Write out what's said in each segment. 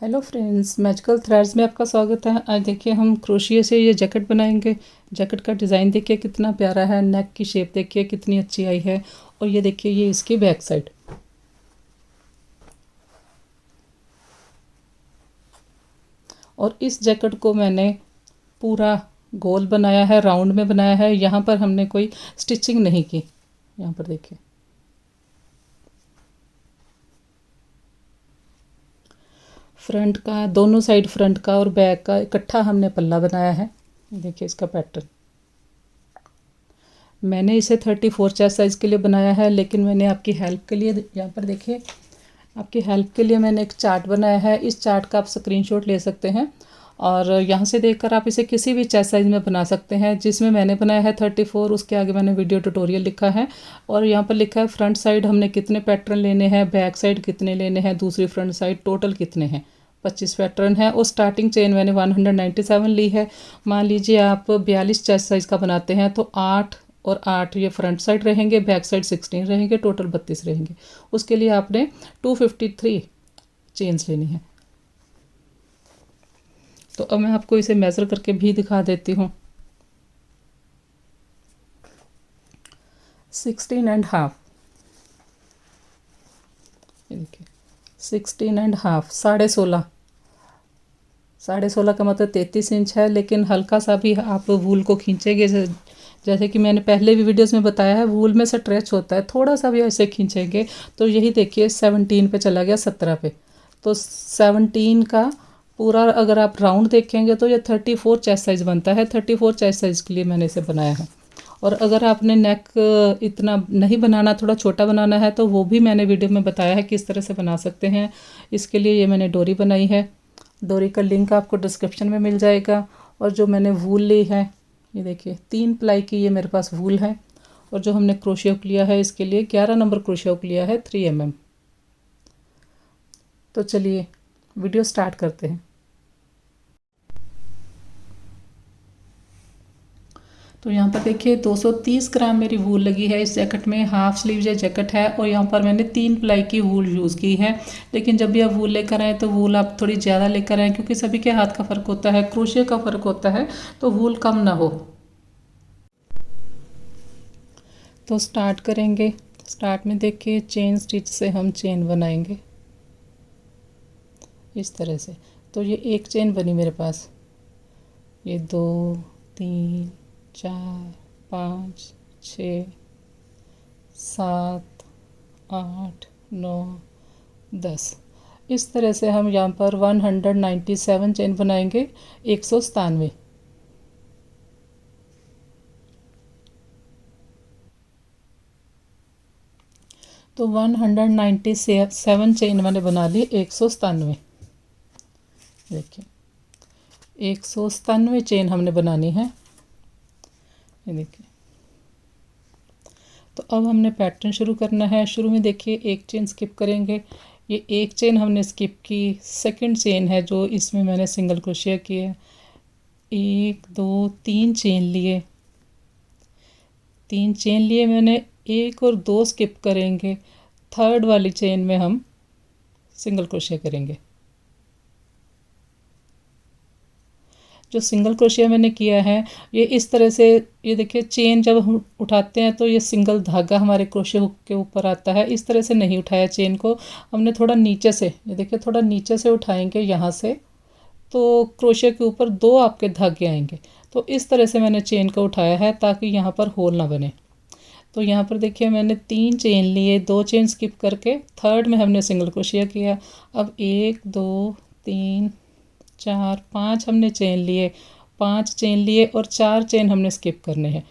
Hello friends, magical threads में आपका स्वागत है। आज देखिए हम क्रोशिया से ये जैकेट बनाएंगे। जैकेट का डिज़ाइन देखिए कितना प्यारा है, नेक की शेप देखिए कितनी अच्छी आई है। और ये देखिए ये इसकी बैक साइड। और इस जैकेट को मैंने पूरा गोल बनाया है, राउंड में बनाया है। यहाँ पर हमने कोई स्टिचिंग नहीं की। यहाँ पर देखिए फ्रंट का, दोनों साइड फ्रंट का और बैक का इकट्ठा हमने पल्ला बनाया है। देखिए इसका पैटर्न मैंने इसे 34 चेस्ट साइज़ के लिए बनाया है, लेकिन मैंने आपकी हेल्प के लिए यहाँ पर देखिए आपकी हेल्प के लिए मैंने एक चार्ट बनाया है। इस चार्ट का आप स्क्रीनशॉट ले सकते हैं और यहाँ से देखकर आप इसे किसी भी चेस्ट साइज़ में बना सकते हैं। जिसमें मैंने बनाया है 34, उसके आगे मैंने वीडियो ट्यूटोरियल लिखा है और यहाँ पर लिखा है फ्रंट साइड हमने कितने पैटर्न लेने हैं, बैक साइड कितने लेने हैं, दूसरी फ्रंट साइड टोटल कितने हैं। 25 पैटर्न है और स्टार्टिंग चेन मैंने 197 ली है। मान लीजिए आप 42 चेस्ट साइज़ का बनाते हैं तो 8 और 8 ये फ्रंट साइड रहेंगे, बैक साइड 16 रहेंगे, टोटल 32 रहेंगे। उसके लिए आपने 253 चेन्स लेनी है। तो अब मैं आपको इसे मेज़र करके भी दिखा देती हूँ। 16.5, ये देखिए 16.5, 16.5। 16.5 का मतलब 33 इंच है, लेकिन हल्का सा भी आप वूल को खींचेंगे, जैसे कि मैंने पहले भी वीडियोस में बताया है, वूल में से स्ट्रेच होता है, थोड़ा सा भी ऐसे खींचेंगे तो यही देखिए 17 पे चला गया, 17 पे। तो 17 का पूरा अगर आप राउंड देखेंगे तो ये 34 चेस्ट साइज़ बनता है। 34 चेस्ट साइज़ के लिए मैंने इसे बनाया है। और अगर आपने नेक इतना नहीं बनाना, थोड़ा छोटा बनाना है, तो वो भी मैंने वीडियो में बताया है किस तरह से बना सकते हैं। इसके लिए ये मैंने डोरी बनाई है। डोरी का लिंक आपको डिस्क्रिप्शन में मिल जाएगा। और जो मैंने वूल ली है, ये देखिए 3 प्लाई की ये मेरे पास वूल है। और जो हमने क्रोशिया हुक लिया है, इसके लिए 11 नंबर क्रोशिया हुक लिया है 3 mm। तो चलिए वीडियो स्टार्ट करते हैं। तो यहाँ पर देखिए 230 ग्राम मेरी वूल लगी है इस जैकेट में। हाफ स्लीव ये जैकेट है और यहाँ पर मैंने 3 प्लाई की वूल यूज़ की है। लेकिन जब भी आप वूल लेकर आएँ तो वूल आप थोड़ी ज़्यादा लेकर आएँ, क्योंकि सभी के हाथ का फ़र्क होता है, क्रोशिया का फ़र्क होता है, तो वूल कम ना हो। तो स्टार्ट करेंगे। स्टार्ट में देखिए चेन स्टिच से हम चेन बनाएंगे इस तरह से। तो ये एक चेन बनी मेरे पास, ये 2 3 4 5 6 7 8 9 10। इस तरह से हम यहाँ पर 197 चेन बनाएंगे, 197। तो 197 चेन मैंने बना ली, 197। देखिए 197 चेन हमने बनानी है, ये देखिए। तो अब हमने पैटर्न शुरू करना है। शुरू में देखिए एक चेन स्किप करेंगे। ये एक चेन हमने स्किप की, सेकंड चेन है जो इसमें मैंने सिंगल क्रोशिया किया। 1 2 3 चेन लिए, 3 चेन लिए मैंने, 1 और 2 स्किप करेंगे। थर्ड वाली चेन में हम सिंगल क्रोशिया करेंगे। जो सिंगल क्रोशिया मैंने किया है ये इस तरह से, ये देखिए चेन जब हम उठाते हैं तो ये सिंगल धागा हमारे क्रोशिया हुक के ऊपर आता है। इस तरह से नहीं उठाया चेन को, हमने थोड़ा नीचे से, ये देखिए थोड़ा नीचे से उठाएंगे यहाँ से, तो क्रोशिया के ऊपर 2 आपके धागे आएंगे। तो इस तरह से मैंने चेन को उठाया है ताकि यहाँ पर होल ना बने। तो यहाँ पर देखिए मैंने 3 चेन लिए, 2 चेन स्किप करके थर्ड में हमने सिंगल क्रोशिया किया। अब 1 2 3 4 5 हमने चेन लिए, 5 चेन लिए और 4 चेन हमने स्किप करने हैं।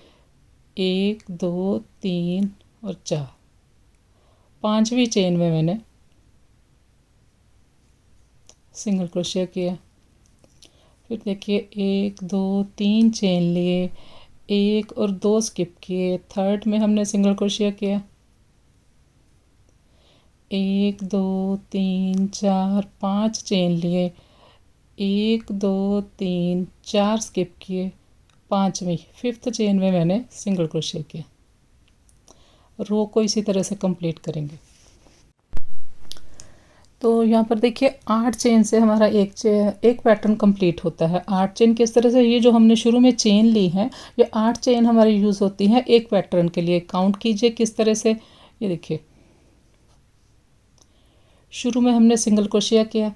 1 2 3 और 4, 5वीं चेन में मैंने सिंगल क्रोशिया किया। फिर देखिए 1 2 3 चेन लिए, 1 और 2 स्किप किए, थर्ड में हमने सिंगल क्रोशिया किया। 1 2 3 4 5 चेन लिए, 1 2 3 4 स्किप किए, 5वीं 5th चेन में मैंने सिंगल क्रोशिया किया। रो को इसी तरह से कंप्लीट करेंगे। तो यहाँ पर देखिए 8 चेन से हमारा एक पैटर्न कंप्लीट होता है। 8 चेन किस तरह से, ये जो हमने शुरू में चेन ली है, ये 8 चेन हमारी यूज़ होती हैं एक पैटर्न के लिए। काउंट कीजिए किस तरह से। ये देखिए, शुरू में हमने सिंगल क्रोशिया किया,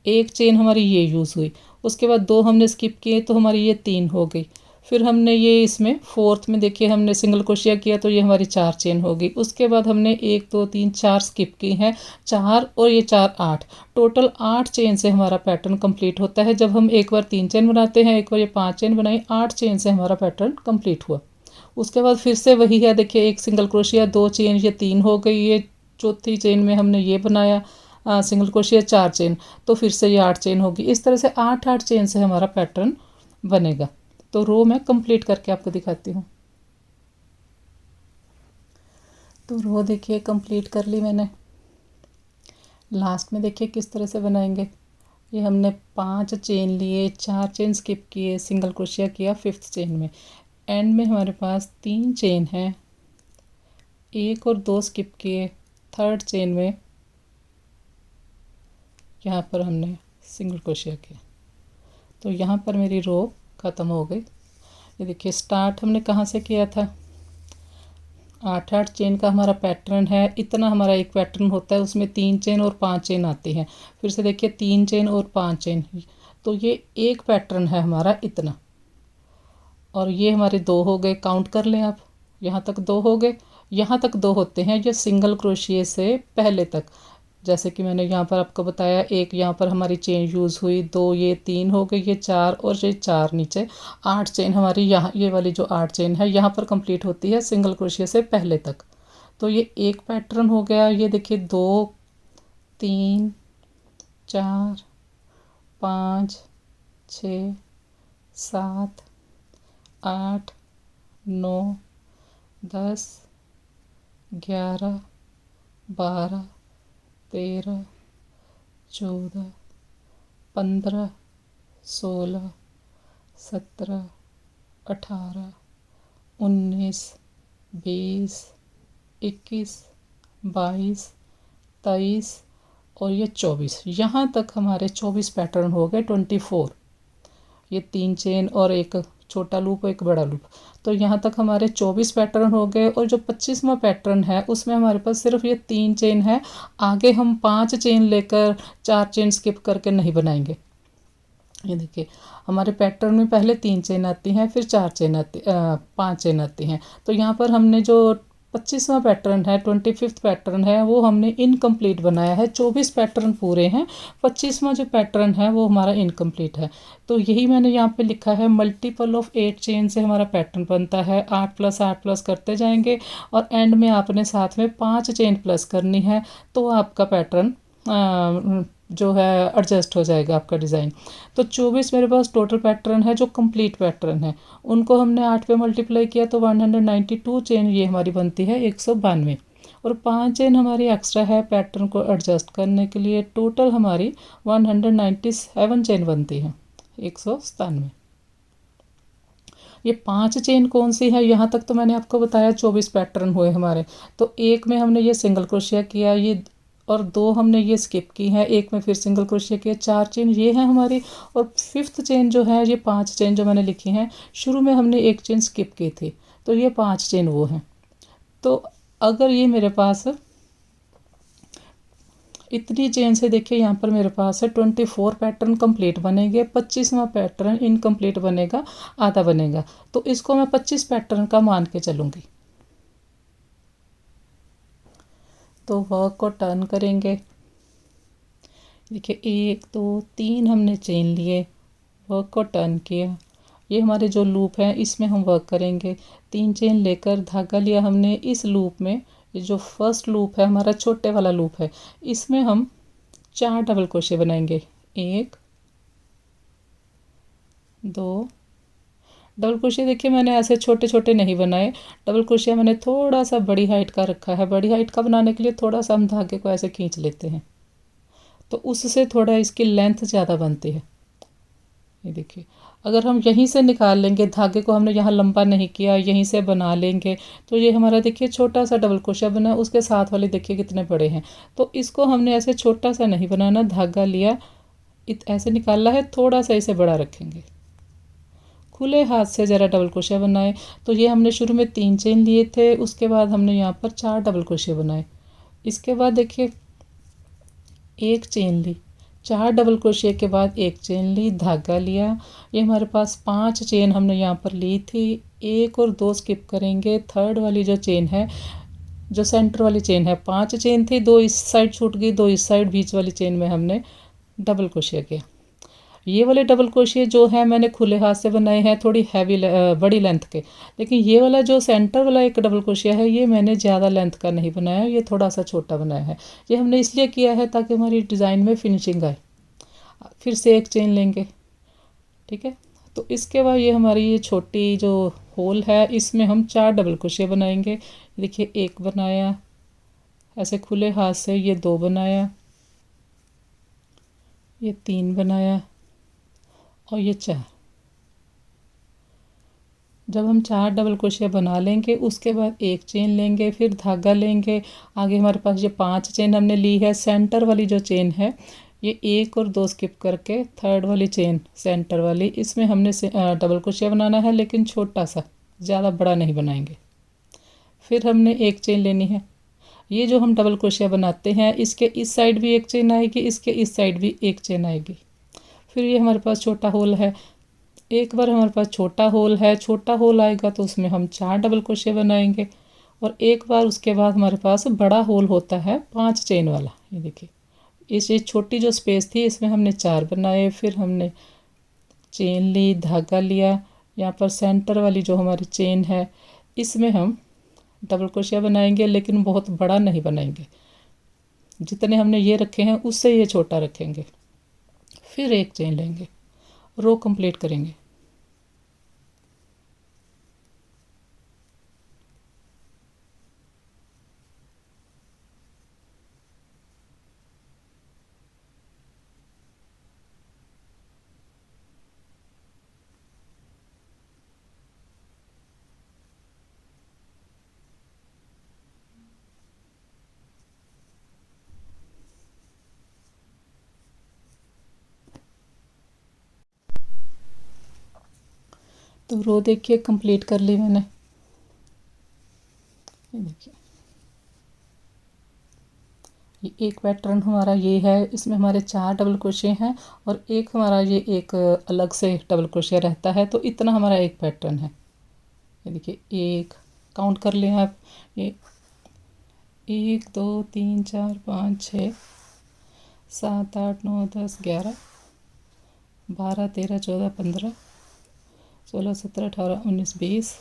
एक चेन हमारी ये यूज़ हुई, उसके बाद 2 हमने स्किप किए तो हमारी ये 3 हो गई। फिर हमने ये इसमें फोर्थ में देखिए हमने सिंगल क्रोशिया किया तो ये हमारी 4 चेन होगी। उसके बाद हमने 1 2 3 4 स्किप की हैं, 4 और ये 4 8, टोटल 8 चेन से हमारा पैटर्न कंप्लीट होता है। जब हम एक बार 3 चेन बनाते हैं, एक बार ये 5 चेन बनाई, 8 चेन से हमारा पैटर्न कंप्लीट हुआ। उसके बाद फिर से वही है, देखिए एक सिंगल क्रोशिया, 2 चेन, ये 3 हो गई। ये चौथी चेन में हमने ये बनाया सिंगल क्रोशिया, 4 चेन, तो फिर से ये 8 चेन होगी। इस तरह से 8 चेन से हमारा पैटर्न बनेगा। तो रो मैं कंप्लीट करके आपको दिखाती हूँ। तो रो देखिए कंप्लीट कर ली मैंने। लास्ट में देखिए किस तरह से बनाएंगे। ये हमने 5 चेन लिए, 4 चेन स्किप किए, सिंगल क्रोशिया किया 5th चेन में। एंड में हमारे पास 3 चेन है, 1 और 2 स्किप किए, 3rd चेन में यहाँ पर हमने सिंगल क्रोशिया किया। तो यहाँ पर मेरी रो ख़त्म हो गई। ये देखिए स्टार्ट हमने कहाँ से किया था, 8 चेन का हमारा पैटर्न है। इतना हमारा एक पैटर्न होता है, उसमें 3 चेन और 5 चेन आती हैं। फिर से देखिए 3 चेन और 5 चेन, तो ये एक पैटर्न है हमारा इतना। और ये हमारे 2 हो गए, काउंट कर लें आप, यहाँ तक 2 हो गए। यहाँ तक 2 होते हैं ये सिंगल क्रोशिए से पहले तक। जैसे कि मैंने यहाँ पर आपको बताया, एक यहाँ पर हमारी चेन यूज़ हुई, 2 ये 3 हो गई, ये 4 और ये 4 नीचे, 8 चेन हमारी यहाँ, ये वाली जो 8 चेन है यहाँ पर कंप्लीट होती है सिंगल क्रोशिया से पहले तक। तो ये एक पैटर्न हो गया। ये देखिए 2 3 4 5 6 7 8 9 10 11 12 13 14 15 16 17 18 19 20 21 22 23 और ये 24। यहाँ तक हमारे 24 पैटर्न हो गए, 24। ये 3 चेन और एक छोटा लूप और एक बड़ा लूप, तो यहाँ तक हमारे 24 पैटर्न हो गए। और जो 25वां पैटर्न है उसमें हमारे पास सिर्फ ये 3 चेन है। आगे हम 5 चेन लेकर 4 चेन स्किप करके नहीं बनाएंगे। ये देखिए हमारे पैटर्न में पहले 3 चेन आती हैं, फिर 4 चेन आती 5 चेन आती हैं। तो यहाँ पर हमने जो 25वां पैटर्न है, 25th पैटर्न है, वो हमने इनकम्प्लीट बनाया है। 24 पैटर्न पूरे हैं, 25वां जो पैटर्न है वो हमारा इनकम्प्लीट है। तो यही मैंने यहाँ पे लिखा है, मल्टीपल ऑफ 8 चेन से हमारा पैटर्न बनता है। 8 + 8 प्लस करते जाएंगे और एंड में आपने साथ में 5 चेन प्लस करनी है, तो आपका पैटर्न जो है एडजस्ट हो जाएगा आपका डिज़ाइन। तो 24 मेरे पास टोटल पैटर्न है जो कंप्लीट पैटर्न है। उनको हमने 8 पे मल्टीप्लाई किया तो 192 चेन ये हमारी बनती है 192। और 5 चेन हमारी एक्स्ट्रा है पैटर्न को एडजस्ट करने के लिए। टोटल हमारी 197 चेन बनती है 197। ये 5 चेन कौन सी है, यहाँ तक तो मैंने आपको बताया 24 पैटर्न हुए हमारे। तो एक में हमने ये सिंगल क्रोशिया किया, ये और 2 हमने ये स्किप की हैं, एक में फिर सिंगल क्रोशिया किया, 4 चेन ये है हमारी। और 5th चेन जो है, ये 5 चेन जो मैंने लिखी हैं, शुरू में हमने एक चेन स्किप की थी, तो ये 5 चेन वो हैं। तो अगर ये मेरे पास इतनी चेन से देखिए यहाँ पर मेरे पास है 24 पैटर्न कंप्लीट बनेंगे, 25वां पैटर्न इनकम्प्लीट बनेगा, आधा बनेगा। तो इसको मैं 25 पैटर्न का मान के चलूँगी। तो वर्क को टर्न करेंगे। देखिए 1 2 3 हमने चेन लिए, वर्क को टर्न किया। ये हमारे जो लूप है इसमें हम वर्क करेंगे। 3 चेन लेकर धागा लिया हमने। इस लूप में, ये जो फर्स्ट लूप है हमारा छोटे वाला लूप है, इसमें हम 4 डबल क्रोशे बनाएंगे। 1 2 डबल क्रोशिया देखिए मैंने ऐसे छोटे छोटे नहीं बनाए, डबल क्रोशिया मैंने थोड़ा सा बड़ी हाइट का रखा है। बड़ी हाइट का बनाने के लिए थोड़ा सा हम धागे को ऐसे खींच लेते हैं, तो उससे थोड़ा इसकी लेंथ ज़्यादा बनती है। ये देखिए अगर हम यहीं से निकाल लेंगे, धागे को हमने यहाँ लंबा नहीं किया, यहीं से बना लेंगे, तो ये हमारा देखिए छोटा सा डबल क्रोशिया बना, उसके साथ वाले देखिए कितने बड़े हैं। तो इसको हमने ऐसे छोटा सा नहीं बनाना, धागा लिया, ऐसे निकाला है, थोड़ा सा इसे बड़ा रखेंगे, खुले हाथ से ज़रा डबल क्रोशिया बनाए। तो ये हमने शुरू में 3 चेन लिए थे, उसके बाद हमने यहाँ पर 4 डबल क्रोशिया बनाए। इसके बाद देखिए एक चेन ली, 4 डबल क्रोशिया के बाद एक चेन ली, धागा लिया, ये हमारे पास 5 चेन हमने यहाँ पर ली थी। 1 और 2 स्किप करेंगे, थर्ड वाली जो चेन है, जो सेंटर वाली चेन है, 5 चेन थी, 2 इस साइड छूट गई, 2 इस साइड, बीच वाली चेन में हमने डबल क्रोशिया किया। ये वाले डबल क्रोशिया जो है मैंने खुले हाथ से बनाए हैं, थोड़ी हैवी बड़ी लेंथ के। लेकिन ये वाला जो सेंटर वाला एक डबल क्रोशिया है, ये मैंने ज़्यादा लेंथ का नहीं बनाया, ये थोड़ा सा छोटा बनाया है। ये हमने इसलिए किया है ताकि हमारी डिज़ाइन में फिनिशिंग आए। फिर से एक चेन लेंगे, ठीक है। तो इसके बाद ये हमारी ये छोटी जो होल है, इसमें हम 4 डबल क्रोशिया बनाएंगे। देखिए एक बनाया ऐसे खुले हाथ से, ये 2 बनाया, ये 3 बनाया और ये 4। जब हम 4 डबल क्रोशिया बना लेंगे, उसके बाद एक चेन लेंगे, फिर धागा लेंगे। आगे हमारे पास ये 5 चेन हमने ली है, सेंटर वाली जो चेन है, ये 1 और 2 स्किप करके थर्ड वाली चेन सेंटर वाली, इसमें हमने डबल क्रोशिया बनाना है, लेकिन छोटा सा, ज़्यादा बड़ा नहीं बनाएंगे। फिर हमने एक चेन लेनी है। ये जो हम डबल क्रोशिया बनाते हैं, इसके इस साइड भी एक चेन आएगी, इसके इस साइड भी एक चेन आएगी। फिर ये हमारे पास छोटा होल है, एक बार हमारे पास छोटा होल है, छोटा होल आएगा तो उसमें हम 4 डबल क्रोशिया बनाएंगे। और एक बार उसके बाद हमारे पास बड़ा होल होता है 5 चेन वाला। ये देखिए इस ये छोटी जो स्पेस थी, इसमें हमने 4 बनाए, फिर हमने चेन ली, धागा लिया, यहाँ पर सेंटर वाली जो हमारी चेन है, इसमें हम डबल क्रोशिया बनाएंगे, लेकिन बहुत बड़ा नहीं बनाएंगे। जितने हमने ये रखे हैं उससे ये छोटा रखेंगे। फिर एक चेन लेंगे, रो कंप्लीट करेंगे। तो रो देखिए कंप्लीट कर ली मैंने। ये देखिए ये एक पैटर्न हमारा ये है, इसमें हमारे 4 डबल क्रोशिया हैं और एक हमारा ये एक अलग से डबल क्रोशिया रहता है, तो इतना हमारा एक पैटर्न है। ये देखिए एक काउंट कर लें आप, ये 1 2 3 4 5 6 7 8 9 10 11 12 13 14 15 16 17 18 19 20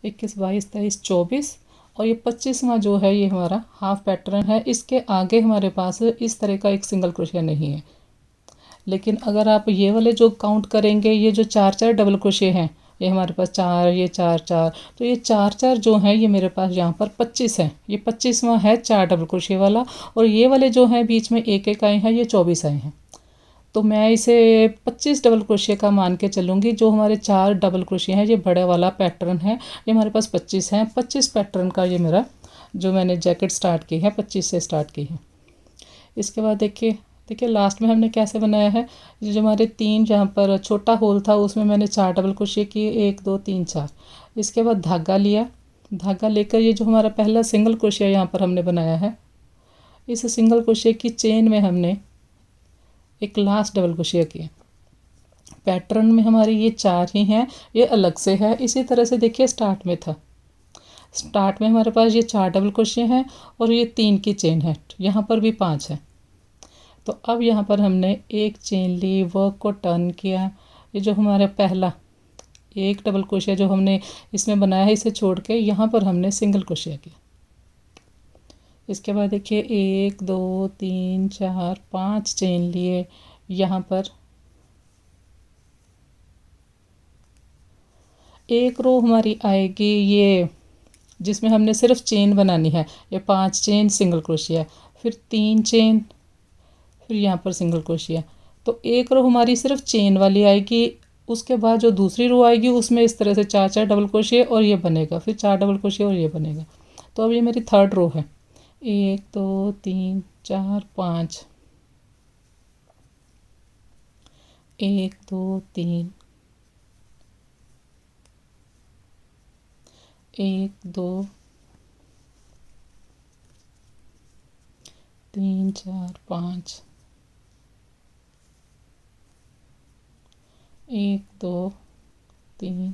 21 22 23 24 और ये 25वां जो है, ये हमारा हाफ पैटर्न है। इसके आगे हमारे पास इस तरह का एक सिंगल क्रोशिया नहीं है। लेकिन अगर आप ये वाले जो काउंट करेंगे, ये जो 4 डबल क्रोशिया हैं, ये हमारे पास 4, ये 4, तो ये 4 जो हैं, ये मेरे पास यहाँ पर 25 हैं। ये 25वां है 4 डबल क्रोशिया वाला, और ये वाले जो हैं बीच में एक एक आए हैं, ये 24 आए हैं। तो मैं इसे 25 डबल क्रोशिया का मान के चलूँगी। जो हमारे 4 डबल क्रोशिया हैं, ये बड़े वाला पैटर्न है, ये हमारे पास 25 हैं। 25 पैटर्न का ये मेरा जो मैंने जैकेट स्टार्ट की है, 25 से स्टार्ट की है। इसके बाद देखिए लास्ट में हमने कैसे बनाया है। जो हमारे 3 जहाँ पर छोटा होल था, उसमें मैंने 4 डबल क्रोशिया किए, 1 2 3 4। इसके बाद धागा लिया, धागा लेकर ये जो हमारा पहला सिंगल क्रोशिया यहाँ पर हमने बनाया है, इस सिंगल क्रोशिया की चेन में हमने एक लास्ट डबल क्रोशिया किया। पैटर्न में हमारे ये 4 ही हैं, ये अलग से है। इसी तरह से देखिए स्टार्ट में था, स्टार्ट में हमारे पास ये 4 डबल क्रोशिया हैं और ये 3 की चेन है, यहाँ पर भी 5 है। तो अब यहाँ पर हमने एक चेन ली, वर्क को टर्न किया। ये जो हमारा पहला एक डबल क्रोशिया जो हमने इसमें बनाया है, इसे छोड़ के यहाँ पर हमने सिंगल क्रोशिया किया। इसके बाद देखिए 1 2 3 4 5 चेन लिए, यहाँ पर एक रो हमारी आएगी ये जिसमें हमने सिर्फ चेन बनानी है, ये 5 चेन सिंगल क्रोशिया, फिर 3 चेन, फिर यहाँ पर सिंगल क्रोशिया। तो एक रो हमारी सिर्फ चेन वाली आएगी, उसके बाद जो दूसरी रो आएगी उसमें इस तरह से चार चार डबल क्रोशिया और ये बनेगा, फिर चार डबल क्रोशिया और ये बनेगा। तो अब ये मेरी थर्ड रो है। 1 2 3 4 5, 1 2 3, 1 2 3 4 5, 1 2 3,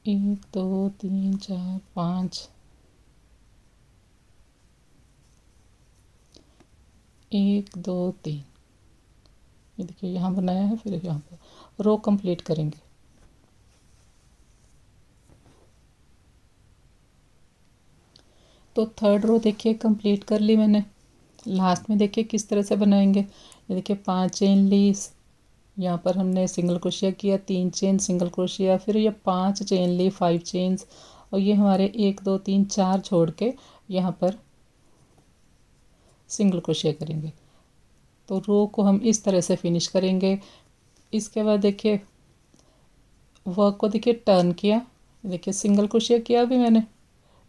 1 2 3 4 5, 1 2 3। ये देखिए यहाँ बनाया है, फिर यहाँ पर रो कंप्लीट करेंगे। तो थर्ड रो देखिए कंप्लीट कर ली मैंने। लास्ट में देखिए किस तरह से बनाएंगे। ये देखिए 5 चेन ली, यहाँ पर हमने सिंगल क्रोशिया किया, 3 चेन सिंगल क्रोशिया, फिर ये 5 चेन ली, 5 चेन्स, और ये हमारे 1 2 3 4 छोड़ के यहाँ पर सिंगल क्रोशिया करेंगे। तो रो को हम इस तरह से फिनिश करेंगे। इसके बाद देखिए वर्क को देखिए टर्न किया, देखिए सिंगल क्रोशिया किया अभी मैंने,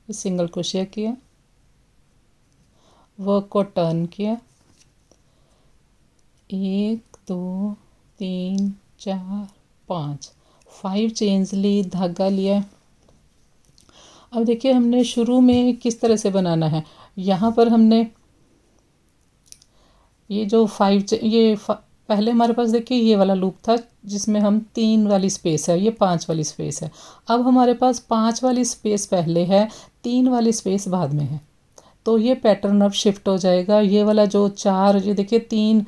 सिंगल क्रोशिया किया, वर्क को टर्न किया, 1 2 3 4 5, 5 चेन्स ली, धागा लिया। अब देखिए हमने शुरू में किस तरह से बनाना है। यहाँ पर हमने ये जो पहले हमारे पास देखिए ये वाला लूप था जिसमें हम 3 वाली स्पेस है, ये 5 वाली स्पेस है। अब हमारे पास 5 वाली स्पेस पहले है, 3 वाली स्पेस बाद में है। तो ये पैटर्न अब शिफ्ट हो जाएगा। ये वाला जो 4, ये देखिए 3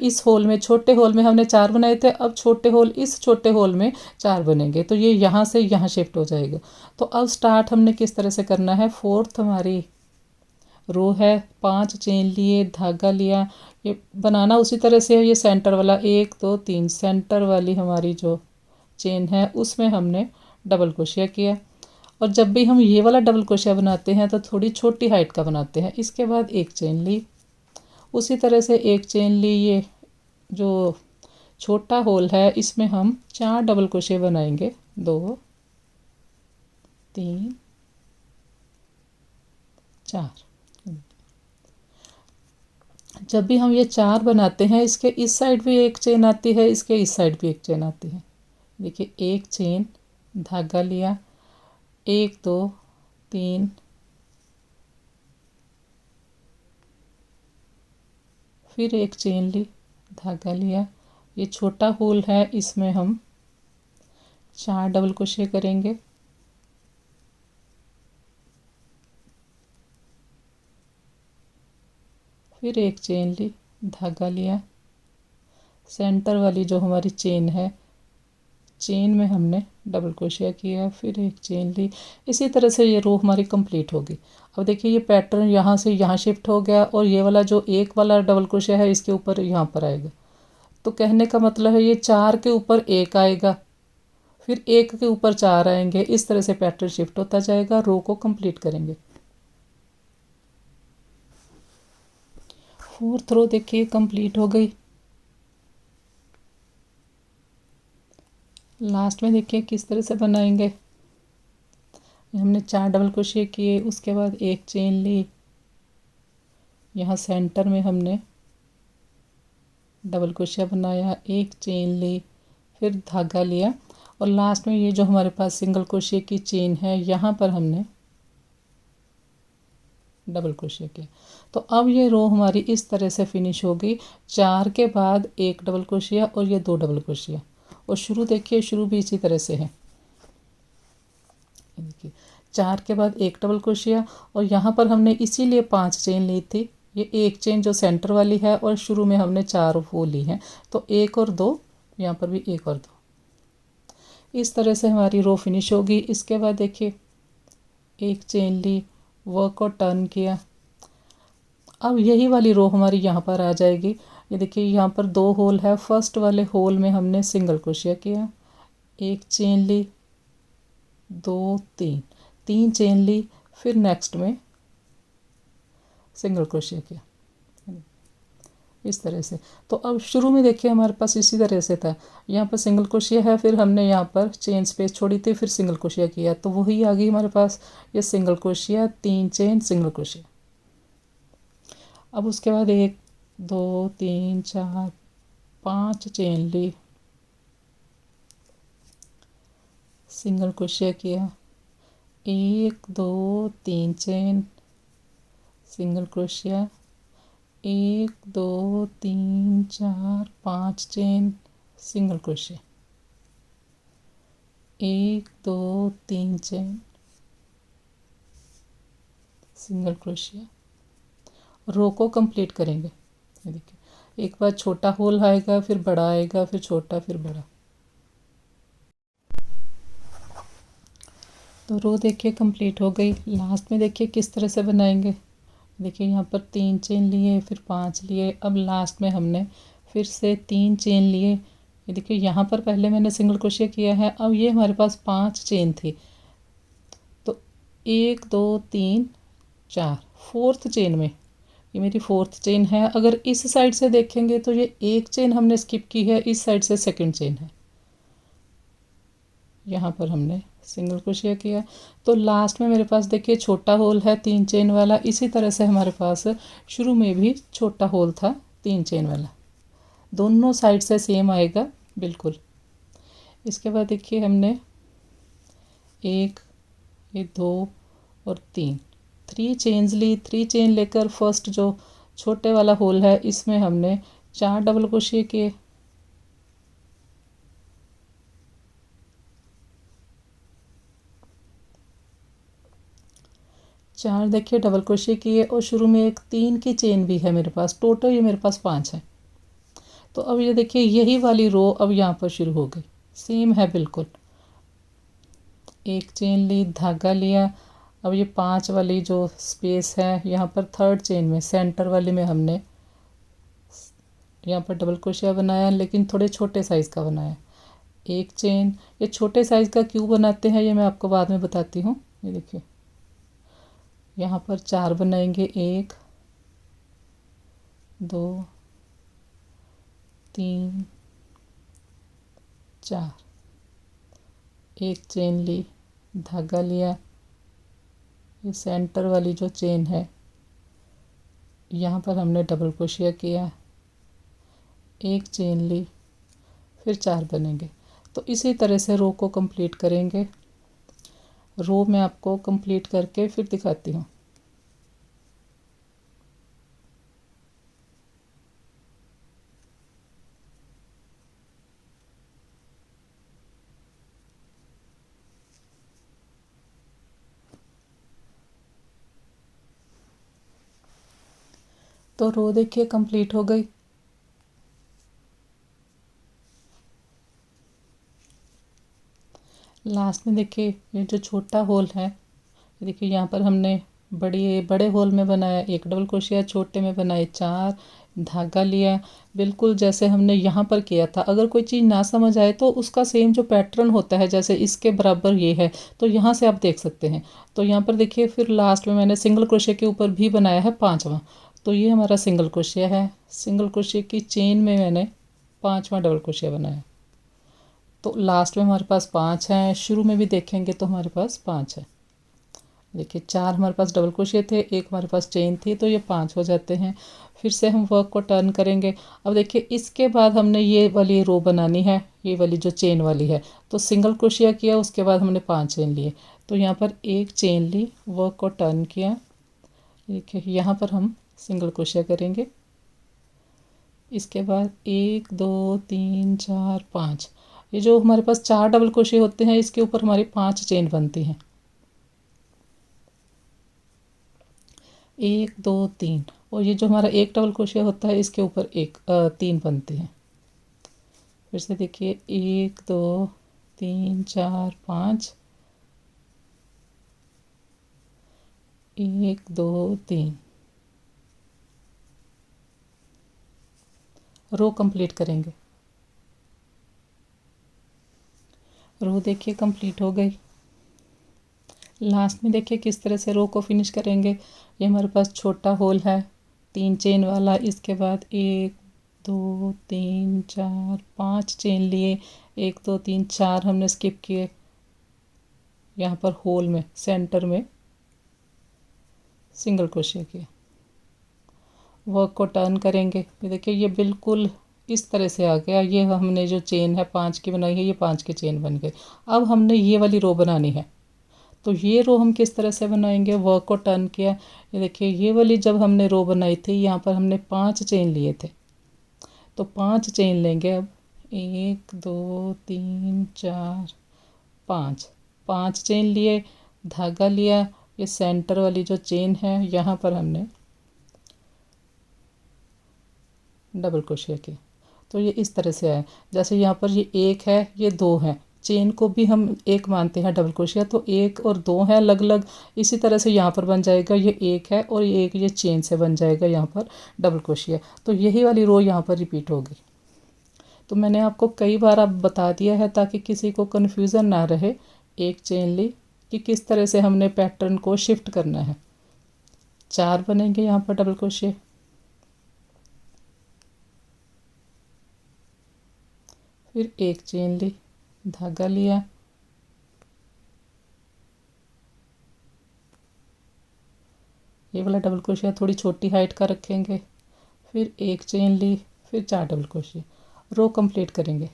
इस होल में, छोटे होल में हमने 4 बनाए थे, अब छोटे होल, इस छोटे होल में 4 बनेंगे। तो ये यहाँ से यहाँ शिफ्ट हो जाएगा। तो अब स्टार्ट हमने किस तरह से करना है। फोर्थ हमारी रो है, 5 चेन लिए, धागा लिया, ये बनाना उसी तरह से है। ये सेंटर वाला 1 2 3 सेंटर वाली हमारी जो चेन है उसमें हमने डबल क्रोशिया किया। और जब भी हम ये वाला डबल क्रोशिया बनाते हैं तो थोड़ी छोटी हाइट का बनाते हैं। इसके बाद एक चेन ली, उसी तरह से एक चेन ली, ये जो छोटा होल है इसमें हम 4 डबल क्रोशिया बनाएंगे, 2 3 4। जब भी हम ये 4 बनाते हैं, इसके इस साइड भी एक चेन आती है, इसके इस साइड भी एक चेन आती है। देखिए एक चेन, धागा लिया, 1 2 3, फिर एक चेन ली, धागा लिया, ये छोटा होल है इसमें हम 4 डबल क्रोशिया करेंगे, फिर एक चेन ली, धागा लिया, सेंटर वाली जो हमारी चेन है, चेन में हमने डबल क्रोशिया किया, फिर एक चेन ली। इसी तरह से ये रो हमारी कंप्लीट होगी। अब देखिए ये पैटर्न यहाँ से यहाँ शिफ्ट हो गया, और ये वाला जो एक वाला डबल क्रोशिया है इसके ऊपर यहाँ पर आएगा। तो कहने का मतलब है ये 4 के ऊपर 1 आएगा, फिर 1 के ऊपर 4 आएंगे। इस तरह से पैटर्न शिफ्ट होता जाएगा। रो को कंप्लीट करेंगे। फोर्थ रो देखिए कंप्लीट हो गई। लास्ट में देखिए किस तरह से बनाएंगे। हमने 4 डबल क्रोशिया किए, उसके बाद एक चेन ली, यहाँ सेंटर में हमने डबल क्रोशिया बनाया, एक चेन ली, फिर धागा लिया, और लास्ट में ये जो हमारे पास सिंगल क्रोशिया की चेन है यहाँ पर हमने डबल क्रोशिया किया। तो अब ये रो हमारी इस तरह से फिनिश होगी। 4 के बाद एक डबल क्रोशिया और ये 2 डबल क्रोशिया, और शुरू देखिए, शुरू भी इसी तरह से है। देखिए 4 के बाद एक डबल क्रोशिया, और यहाँ पर हमने इसीलिए 5 चेन ली थी। ये एक चेन जो सेंटर वाली है, और शुरू में हमने 4 वो ली हैं, तो 1 और 2, यहाँ पर भी 1 और 2। इस तरह से हमारी रो फिनिश होगी। इसके बाद देखिए एक चेन ली, वर्क को टर्न किया। अब यही वाली रो हमारी यहाँ पर आ जाएगी। ये देखिए यहाँ पर 2 होल है, फर्स्ट वाले होल में हमने सिंगल क्रोशिया किया, एक चेन ली, 2 3, 3 चेन ली, फिर नेक्स्ट में सिंगल क्रोशिया किया। इस तरह से। तो अब शुरू में देखिए हमारे पास इसी तरह से था, यहाँ पर सिंगल क्रोशिया है, फिर हमने यहाँ पर चेन स्पेस छोड़ी थी, फिर सिंगल क्रोशिया किया, तो वही आ गई हमारे पास ये single crochet, 3 chain single crochet. अब उसके बाद 1 2 3 4 5 चेन ली, सिंगल क्रोशिया किया, 1 2 3 चेन सिंगल क्रोशिया, 1 2 3 4 5 चेन सिंगल क्रोशिया, 1 2 3 चेन सिंगल क्रोशिया। रो को कंप्लीट करेंगे। ये देखिए एक बार छोटा होल आएगा, फिर बड़ा आएगा, फिर छोटा, फिर बड़ा। तो रो देखिए कंप्लीट हो गई। लास्ट में देखिए किस तरह से बनाएंगे। देखिए यहाँ पर 3 चेन लिए, फिर 5 लिए, अब लास्ट में हमने फिर से 3 चेन लिए। ये देखिए यहाँ पर पहले मैंने सिंगल क्रोशिया किया है, अब ये हमारे पास 5 चेन थी, तो 1 2 3 4 फोर्थ चेन में, ये मेरी फोर्थ चेन है। अगर इस साइड से देखेंगे तो ये एक चेन हमने स्किप की है, इस साइड से सेकंड चेन है, यहाँ पर हमने सिंगल क्रोशिया किया। तो लास्ट में मेरे पास देखिए छोटा होल है 3 चेन वाला, इसी तरह से हमारे पास शुरू में भी छोटा होल था 3 चेन वाला, दोनों साइड से सेम आएगा बिल्कुल। इसके बाद देखिए हमने 1 ये 2 और 3 चेन्स ली। 3 चेन लेकर फर्स्ट जो छोटे वाला होल है इसमें हमने 4 डबल क्रोशिया किए, चार देखिए डबल क्रोशिया किए, और शुरू में एक 3 की चेन भी है मेरे पास, टोटल ये मेरे पास 5 है। तो अब ये देखिए यही वाली रो अब यहाँ पर शुरू हो गई, सेम है बिल्कुल। एक चेन ली, धागा लिया, अब ये 5 वाली जो स्पेस है यहाँ पर थर्ड चेन में सेंटर वाली में हमने यहाँ पर डबल क्रोशिया बनाया, लेकिन थोड़े छोटे साइज़ का बनाया। एक चेन, ये छोटे साइज़ का क्यों बनाते हैं ये मैं आपको बाद में बताती हूँ। ये देखिए यहाँ पर 4 बनाएंगे, 1 2 3 4, एक चेन ली, धागा लिया, ये सेंटर वाली जो चेन है यहाँ पर हमने डबल क्रोशिया किया, एक चेन ली, फिर 4 बनेंगे। तो इसी तरह से रो को कंप्लीट करेंगे। रो मैं आपको कंप्लीट करके फिर दिखाती हूँ। तो रो देखिए कंप्लीट हो गई। लास्ट में देखिए ये जो छोटा होल है, देखिए यहाँ पर हमने बड़े होल में बनाया 1 डबल क्रोशिया, छोटे में बनाए 4, धागा लिया, बिल्कुल जैसे हमने यहाँ पर किया था। अगर कोई चीज़ ना समझ आए तो उसका सेम जो पैटर्न होता है, जैसे इसके बराबर ये है तो यहाँ से आप देख सकते हैं। तो यहाँ पर देखिए फिर लास्ट में मैंने सिंगल क्रोशिया के ऊपर भी बनाया है 5वां, तो ये हमारा सिंगल क्रोशिया है। सिंगल क्रोशिया की चेन में मैंने 5वां डबल क्रोशिया बनाया, तो लास्ट में हमारे पास 5 हैं। शुरू में भी देखेंगे तो हमारे पास 5 है। देखिए 4 हमारे पास डबल क्रोशिया थे, 1 हमारे पास चेन थी, तो ये 5 हो जाते हैं। फिर से हम वर्क को टर्न करेंगे। अब देखिए इसके बाद हमने ये वाली रो बनानी है, ये वाली जो चेन वाली है, तो सिंगल क्रोशिया किया, उसके बाद हमने 5 चेन लिए, तो यहाँ पर एक चेन ली, वर्क को टर्न किया। देखिए यहाँ पर हम सिंगल क्रोशिया करेंगे। इसके बाद 1 2 3 4 5, ये जो हमारे पास 4 डबल क्रोशिया होते हैं इसके ऊपर हमारी 5 चेन बनती हैं। 1 2 3, और ये जो हमारा 1 डबल क्रोशिया होता है इसके ऊपर 3 बनते हैं। फिर से देखिए 1 2 3 4 5, 1 2 3, रो कंप्लीट करेंगे। रो देखिए कंप्लीट हो गई। लास्ट में देखिए किस तरह से रो को फिनिश करेंगे। ये हमारे पास छोटा होल है, 3 चेन वाला, इसके बाद 1 2 3 4 5 चेन लिए, 1 2 3 4 हमने स्किप किए, यहाँ पर होल में सेंटर में सिंगल क्रोशिया किया। वर्क को टर्न करेंगे, ये देखिए ये बिल्कुल इस तरह से आ गया। ये हमने जो चेन है 5 की बनाई है, ये 5 की चेन बन गई। अब हमने ये वाली रो बनानी है, तो ये रो हम किस तरह से बनाएंगे। वर्क को टर्न किया, ये देखिए ये वाली जब हमने रो बनाई थी, यहाँ पर हमने 5 चेन लिए थे, तो 5 चेन लेंगे। अब 1 2 3 4 5, 5 चेन लिए, धागा लिया, ये सेंटर वाली जो चेन है यहाँ पर हमने डबल क्रोशिया किया। तो ये इस तरह से आया। जैसे यहाँ पर ये 1 है, ये 2 है, चेन को भी हम 1 मानते हैं डबल क्रोशिया, तो 1 और 2 है अलग अलग। इसी तरह से यहाँ पर बन जाएगा, ये 1 है और ये 1 ये चेन से बन जाएगा यहाँ पर डबल क्रोशिया। तो यही वाली रो यहाँ पर रिपीट होगी। तो मैंने आपको कई बार अब बता दिया है ताकि किसी को कन्फ्यूज़न ना रहे। एक चेन ली कि किस तरह से हमने पैटर्न को शिफ्ट करना है। 4 बनेंगे यहाँ पर डबल क्रोशिया, फिर 1 चेन ली, धागा लिया, ये वाला डबल क्रोशिया थोड़ी छोटी हाइट का रखेंगे, फिर 1 चेन ली, फिर 4 डबल क्रोशिया, रो कंप्लीट करेंगे।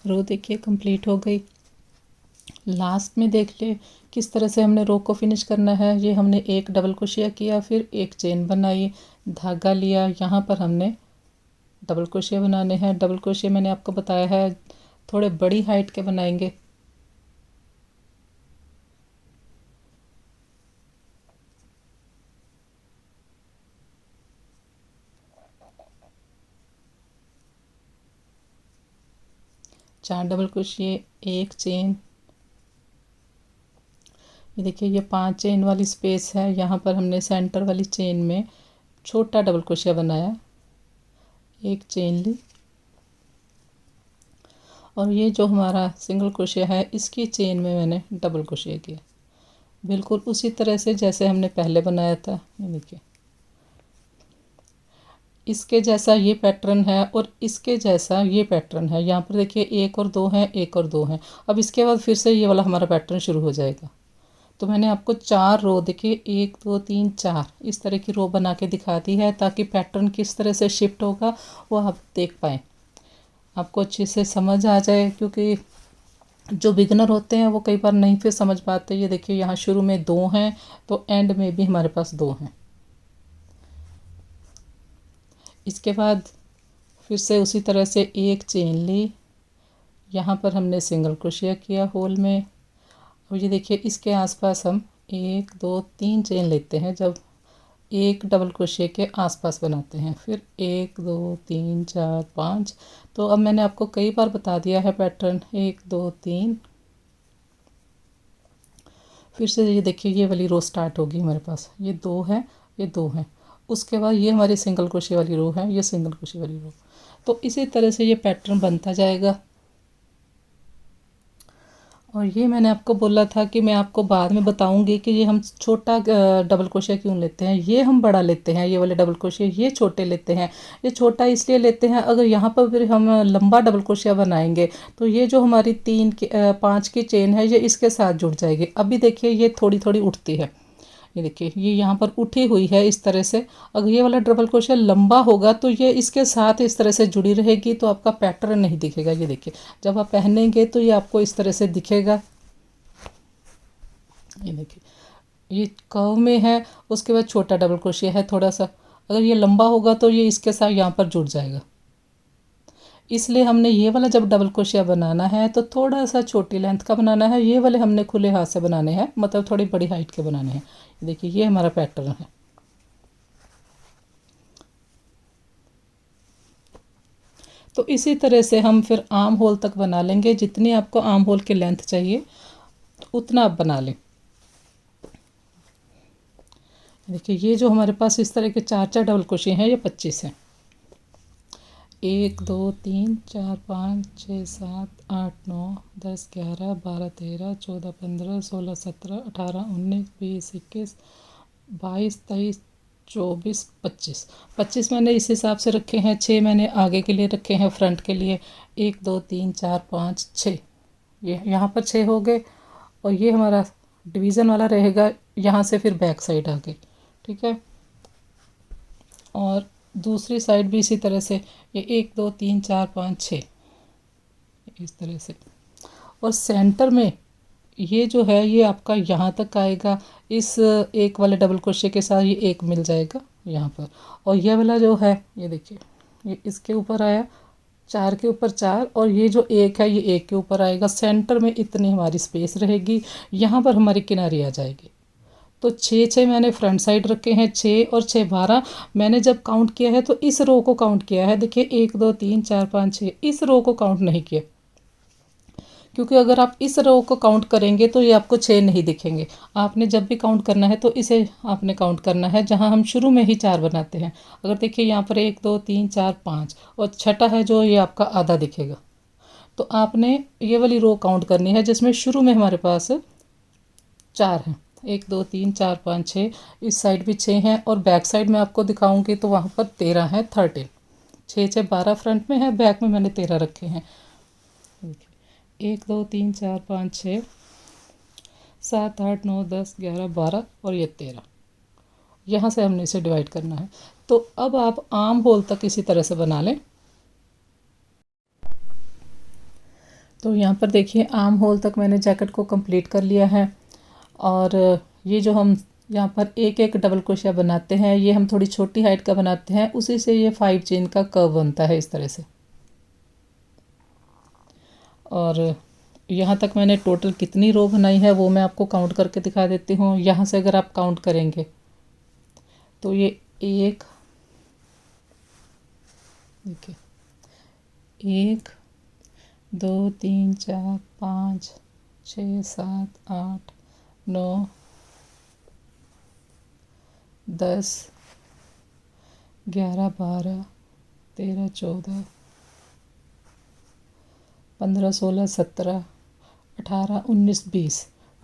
रो देखिए कंप्लीट हो गई। लास्ट में देख ले किस तरह से हमने रो को फिनिश करना है। ये हमने एक डबल क्रोशिया किया, फिर एक चेन बनाई, धागा लिया, यहाँ पर हमने डबल क्रोशिया बनाने हैं। डबल क्रोशिया मैंने आपको बताया है थोड़े बड़ी हाइट के बनाएंगे। चार डबल क्रोशिया, एक चेन, ये देखिए ये 5 चेन वाली स्पेस है, यहाँ पर हमने सेंटर वाली चेन में छोटा डबल क्रोशिया बनाया, एक चेन ली, और ये जो हमारा सिंगल क्रोशिया है इसकी चेन में मैंने डबल क्रोशिया किया, बिल्कुल उसी तरह से जैसे हमने पहले बनाया था। ये देखिए इसके जैसा ये पैटर्न है और इसके जैसा ये पैटर्न है। यहाँ पर देखिए 1 और 2 हैं, 1 और 2 हैं। अब इसके बाद फिर से ये वाला हमारा पैटर्न शुरू हो जाएगा। तो मैंने आपको 4 रो देखिए 1 2 3 4 इस तरह की रो बना के दिखा दी है, ताकि पैटर्न किस तरह से शिफ्ट होगा वो आप देख पाएँ, आपको अच्छे से समझ आ जाए। क्योंकि जो बिगनर होते हैं वो कई बार नहीं फिर समझ पाते। ये देखिए यहाँ शुरू में 2 हैं, तो एंड में भी हमारे पास 2 हैं। इसके बाद फिर से उसी तरह से एक चेन ली, यहाँ पर हमने सिंगल क्रोशिया किया होल में। और ये देखिए इसके आसपास हम 1 2 3 चेन लेते हैं जब एक डबल क्रोशिया के आसपास बनाते हैं, फिर 1 2 3 4 5। तो अब मैंने आपको कई बार बता दिया है पैटर्न 1 2 3। फिर से ये देखिए ये वाली रो स्टार्ट होगी हमारे पास, ये 2 है, ये 2 है। उसके बाद ये हमारी सिंगल क्रोशिया वाली रो है, ये सिंगल क्रोशिया वाली रो। तो इसी तरह से ये पैटर्न बनता जाएगा। और ये मैंने आपको बोला था कि मैं आपको बाद में बताऊंगी कि ये हम छोटा डबल क्रोशिया क्यों लेते हैं। ये हम बड़ा लेते हैं, ये वाले डबल क्रोशिया ये छोटे लेते हैं। ये छोटा इसलिए लेते हैं, अगर यहाँ पर फिर हम लंबा डबल क्रोशिया बनाएंगे तो ये जो हमारी 5 की चेन है ये इसके साथ जुड़ जाएगी। अभी देखिए ये थोड़ी थोड़ी उठती है, ये देखिए ये यहाँ पर उठी हुई है इस तरह से। अगर ये वाला डबल क्रोशिया लंबा होगा तो ये इसके साथ इस तरह से जुड़ी रहेगी, तो आपका पैटर्न नहीं दिखेगा। ये देखिए जब आप पहनेंगे तो ये आपको इस तरह से दिखेगा। ये देखिए ये कर्व में है, उसके बाद छोटा डबल क्रोशिया है थोड़ा सा। अगर ये लंबा होगा तो ये इसके साथ यहाँ पर जुड़ जाएगा। इसलिए हमने ये वाला जब डबल क्रोशिया बनाना है तो थोड़ा सा छोटी लेंथ का बनाना है। ये वाले हमने खुले हाथ से बनाने हैं, मतलब थोड़ी बड़ी हाइट के बनाने हैं। देखिए ये हमारा पैटर्न है। तो इसी तरह से हम फिर आर्म होल तक बना लेंगे। जितनी आपको आर्म होल की लेंथ चाहिए उतना आप बना लें। देखिए ये जो हमारे पास इस तरह के 4 डबल क्रोशे हैं, ये 25 हैं। 1 2 3 4 5 6 7 8 9 10 11 12 13 14 15 16 17 18 19 20 21 22 23 24 25 25 मैंने इस हिसाब से रखे हैं। 6 मैंने आगे के लिए रखे हैं, फ्रंट के लिए। 1 2 3 4 5 6, ये यहाँ पर 6 हो गए। और ये हमारा डिवीज़न वाला रहेगा, यहाँ से फिर बैक साइड आ गई। ठीक है। और दूसरी साइड भी इसी तरह से, ये 1 2 3 4 5 6 इस तरह से। और सेंटर में ये जो है ये आपका यहाँ तक आएगा। इस एक वाले डबल क्रोशे के साथ ये एक मिल जाएगा यहाँ पर। और ये वाला जो है ये देखिए, ये इसके ऊपर आया, 4 के ऊपर 4, और ये जो एक है ये एक के ऊपर आएगा। सेंटर में इतनी हमारी स्पेस रहेगी, यहाँ पर हमारी किनारी आ जाएगी। तो 6 मैंने फ्रंट साइड रखे हैं, 6 और 6 12। मैंने जब काउंट किया है तो इस रो को काउंट किया है। देखिए 1 2 3 4 5 6, इस रो को काउंट नहीं किया, क्योंकि अगर आप इस रो को काउंट करेंगे तो ये आपको 6 नहीं दिखेंगे। आपने जब भी काउंट करना है तो इसे आपने काउंट करना है, जहाँ हम शुरू में ही 4 बनाते हैं। अगर देखिए यहाँ पर 1 2 3 4 5 और छठा है जो, ये आपका आधा दिखेगा। तो आपने ये वाली रो काउंट करनी है जिसमें शुरू में हमारे पास 4 हैं। 1 2 3 4 5 6, इस साइड भी 6 हैं। और बैक साइड में आपको दिखाऊंगी तो वहाँ पर 13 है, 13। 6 6 12 फ्रंट में है, बैक में मैंने 13 रखे हैं। 1 2 3 4 5 6 7 8 9 10 11 12 और ये 13। यहाँ से हमने इसे डिवाइड करना है। तो अब आप आर्म होल तक इसी तरह से बना लें। तो यहाँ पर देखिए आर्म होल तक मैंने जैकेट को कंप्लीट कर लिया है। और ये जो हम यहाँ पर एक एक डबल क्रोशिया बनाते हैं, ये हम थोड़ी छोटी हाइट का बनाते हैं, उसी से ये 5 चेन का कर्व बनता है इस तरह से। और यहाँ तक मैंने टोटल कितनी रो बनाई है वो मैं आपको काउंट करके दिखा देती हूँ। यहाँ से अगर आप काउंट करेंगे तो ये 1 देखिए 1 2 3 4 5 6 7 8 9 10 11 12 13 14 15 16 17 18 19 20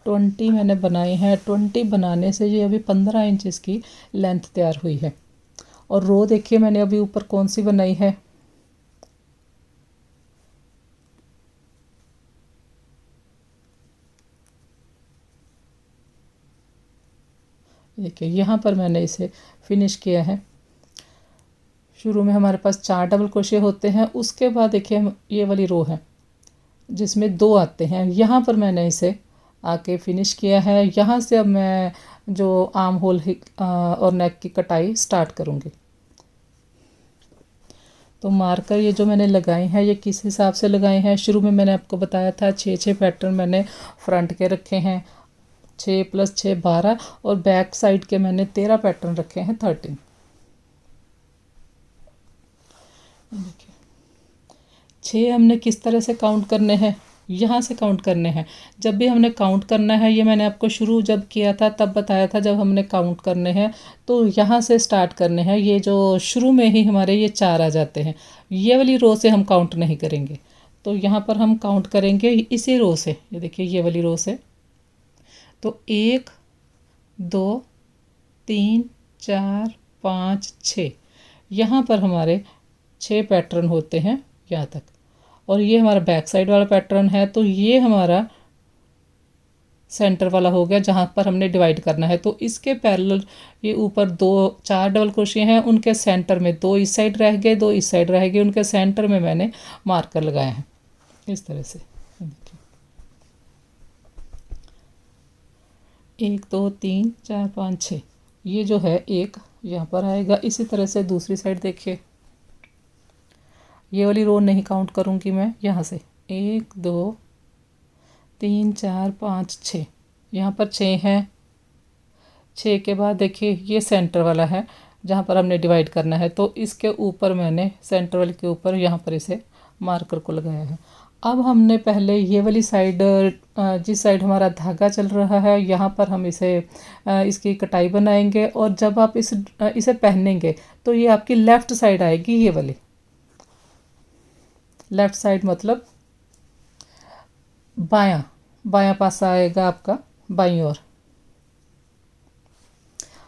20 मैंने बनाए हैं। 20 बनाने से ये अभी 15 इंच इसकी लेंथ तैयार हुई है। और रो देखिए मैंने अभी ऊपर कौन सी बनाई है, देखिए यहाँ पर मैंने इसे फिनिश किया है। शुरू में हमारे पास 4 डबल क्रोशे होते हैं, उसके बाद देखिए ये वाली रो है जिसमें 2 आते हैं, यहाँ पर मैंने इसे आके फिनिश किया है। यहाँ से अब मैं जो आर्म होल और नेक की कटाई स्टार्ट करूँगी। तो मार्कर ये जो मैंने लगाए हैं ये किस हिसाब से लगाए हैं, शुरू में मैंने आपको बताया था 6 पैटर्न मैंने फ्रंट के रखे हैं, 6 + 6 12, और बैक साइड के मैंने 13 पैटर्न रखे हैं, 13। देखिए 6 हमने किस तरह से काउंट करने हैं, यहाँ से काउंट करने हैं। जब भी हमने काउंट करना है, ये मैंने आपको शुरू जब किया था तब बताया था, जब हमने काउंट करने हैं तो यहाँ से स्टार्ट करने हैं। ये जो शुरू में ही हमारे ये 4 आ जाते हैं, ये वाली रो से हम काउंट नहीं करेंगे। तो यहाँ पर हम काउंट करेंगे इसी रो से, ये देखिए ये वाली रो से। तो 1 2 3 4 5 6, यहाँ पर हमारे 6 पैटर्न होते हैं यहाँ तक। और ये हमारा बैक साइड वाला पैटर्न है, तो ये हमारा सेंटर वाला हो गया जहाँ पर हमने डिवाइड करना है। तो इसके पैरेलल ये ऊपर 4 डबल क्रोशिया हैं, उनके सेंटर में 2 इस साइड रह गए, 2 इस साइड रह गए, उनके सेंटर में मैंने मार्कर लगाए हैं इस तरह से। 1 2 3 4 5 6, ये जो है एक यहाँ पर आएगा। इसी तरह से दूसरी साइड देखिए, ये वाली रो नहीं काउंट करूँगी मैं, यहाँ से 1 2 3 4 5 6, यहाँ पर 6 हैं। 6 के बाद देखिए ये सेंटर वाला है, जहाँ पर हमने डिवाइड करना है, तो इसके ऊपर मैंने सेंटर वाले के ऊपर यहाँ पर इसे मार्कर को लगाया है। अब हमने पहले ये वाली साइड, जिस साइड हमारा धागा चल रहा है, यहाँ पर हम इसकी कटाई बनाएंगे, और जब आप इसे पहनेंगे तो ये आपकी लेफ़्ट साइड आएगी, ये वाली लेफ़्ट साइड मतलब बायां बायां पासा आएगा आपका बाईं ओर।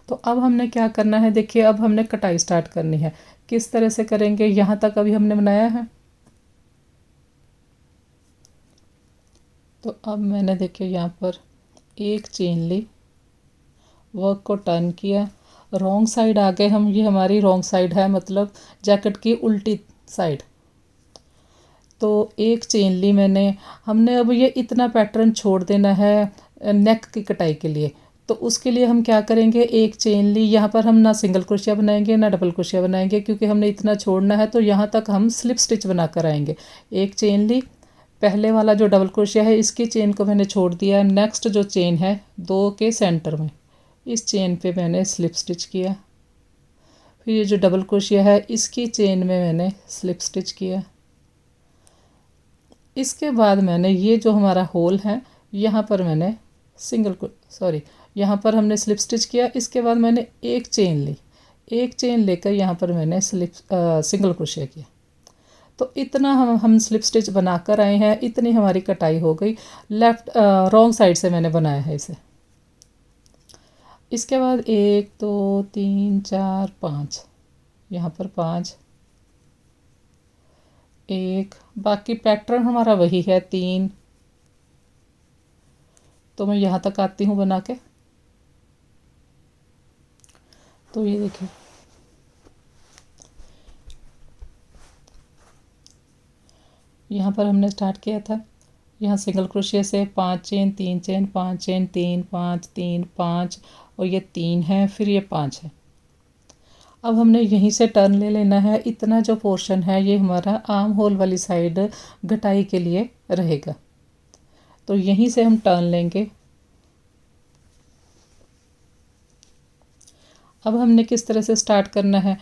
तो अब हमने क्या करना है, देखिए अब हमने कटाई स्टार्ट करनी है। किस तरह से करेंगे, यहाँ तक अभी हमने बनाया है, तो अब मैंने देखिए यहाँ पर एक चेन ली, वर्क को टर्न किया, रॉन्ग साइड आ गए हम, ये हमारी रॉन्ग साइड है, मतलब जैकेट की उल्टी साइड। तो एक चेन ली मैंने, हमने अब ये इतना पैटर्न छोड़ देना है नेक की कटाई के लिए। तो उसके लिए हम क्या करेंगे, एक चेन ली, यहाँ पर हम ना सिंगल क्रोशिया बनाएंगे ना डबल क्रोशिया बनाएंगे, क्योंकि हमने इतना छोड़ना है, तो यहाँ तक हम स्लिप स्टिच बना कर आएंगे। एक चेन ली, पहले वाला जो डबल क्रोशिया है इसकी चेन को मैंने छोड़ दिया, नेक्स्ट जो चेन है 2 के सेंटर में, इस चेन पे मैंने स्लिप स्टिच किया। फिर ये जो डबल क्रोशिया है इसकी चेन में मैंने स्लिप स्टिच किया। इसके बाद मैंने ये जो हमारा होल है यहाँ पर मैंने यहाँ पर हमने स्लिप स्टिच किया। इसके बाद मैंने एक चेन ली, एक चेन लेकर यहाँ पर मैंने सिंगल क्रोशिया किया। तो इतना हम स्लिप स्टिच बना कर आए हैं, इतनी हमारी कटाई हो गई। रॉन्ग साइड से मैंने बनाया है इसे। इसके बाद 1 2 3 4 5, यहाँ पर 5, 1, बाकी पैटर्न हमारा वही है 3। तो मैं यहाँ तक आती हूँ बना के, तो ये देखिए यहाँ पर हमने स्टार्ट किया था, यहाँ सिंगल क्रोशिया से 5 चेन 3 चेन 5 चेन 3 5 3 5, और ये 3 है, फिर ये 5 है। अब हमने यहीं से टर्न ले लेना है, इतना जो पोर्शन है ये हमारा आर्म होल वाली साइड घटाई के लिए रहेगा। तो यहीं से हम टर्न लेंगे। अब हमने किस तरह से स्टार्ट करना है,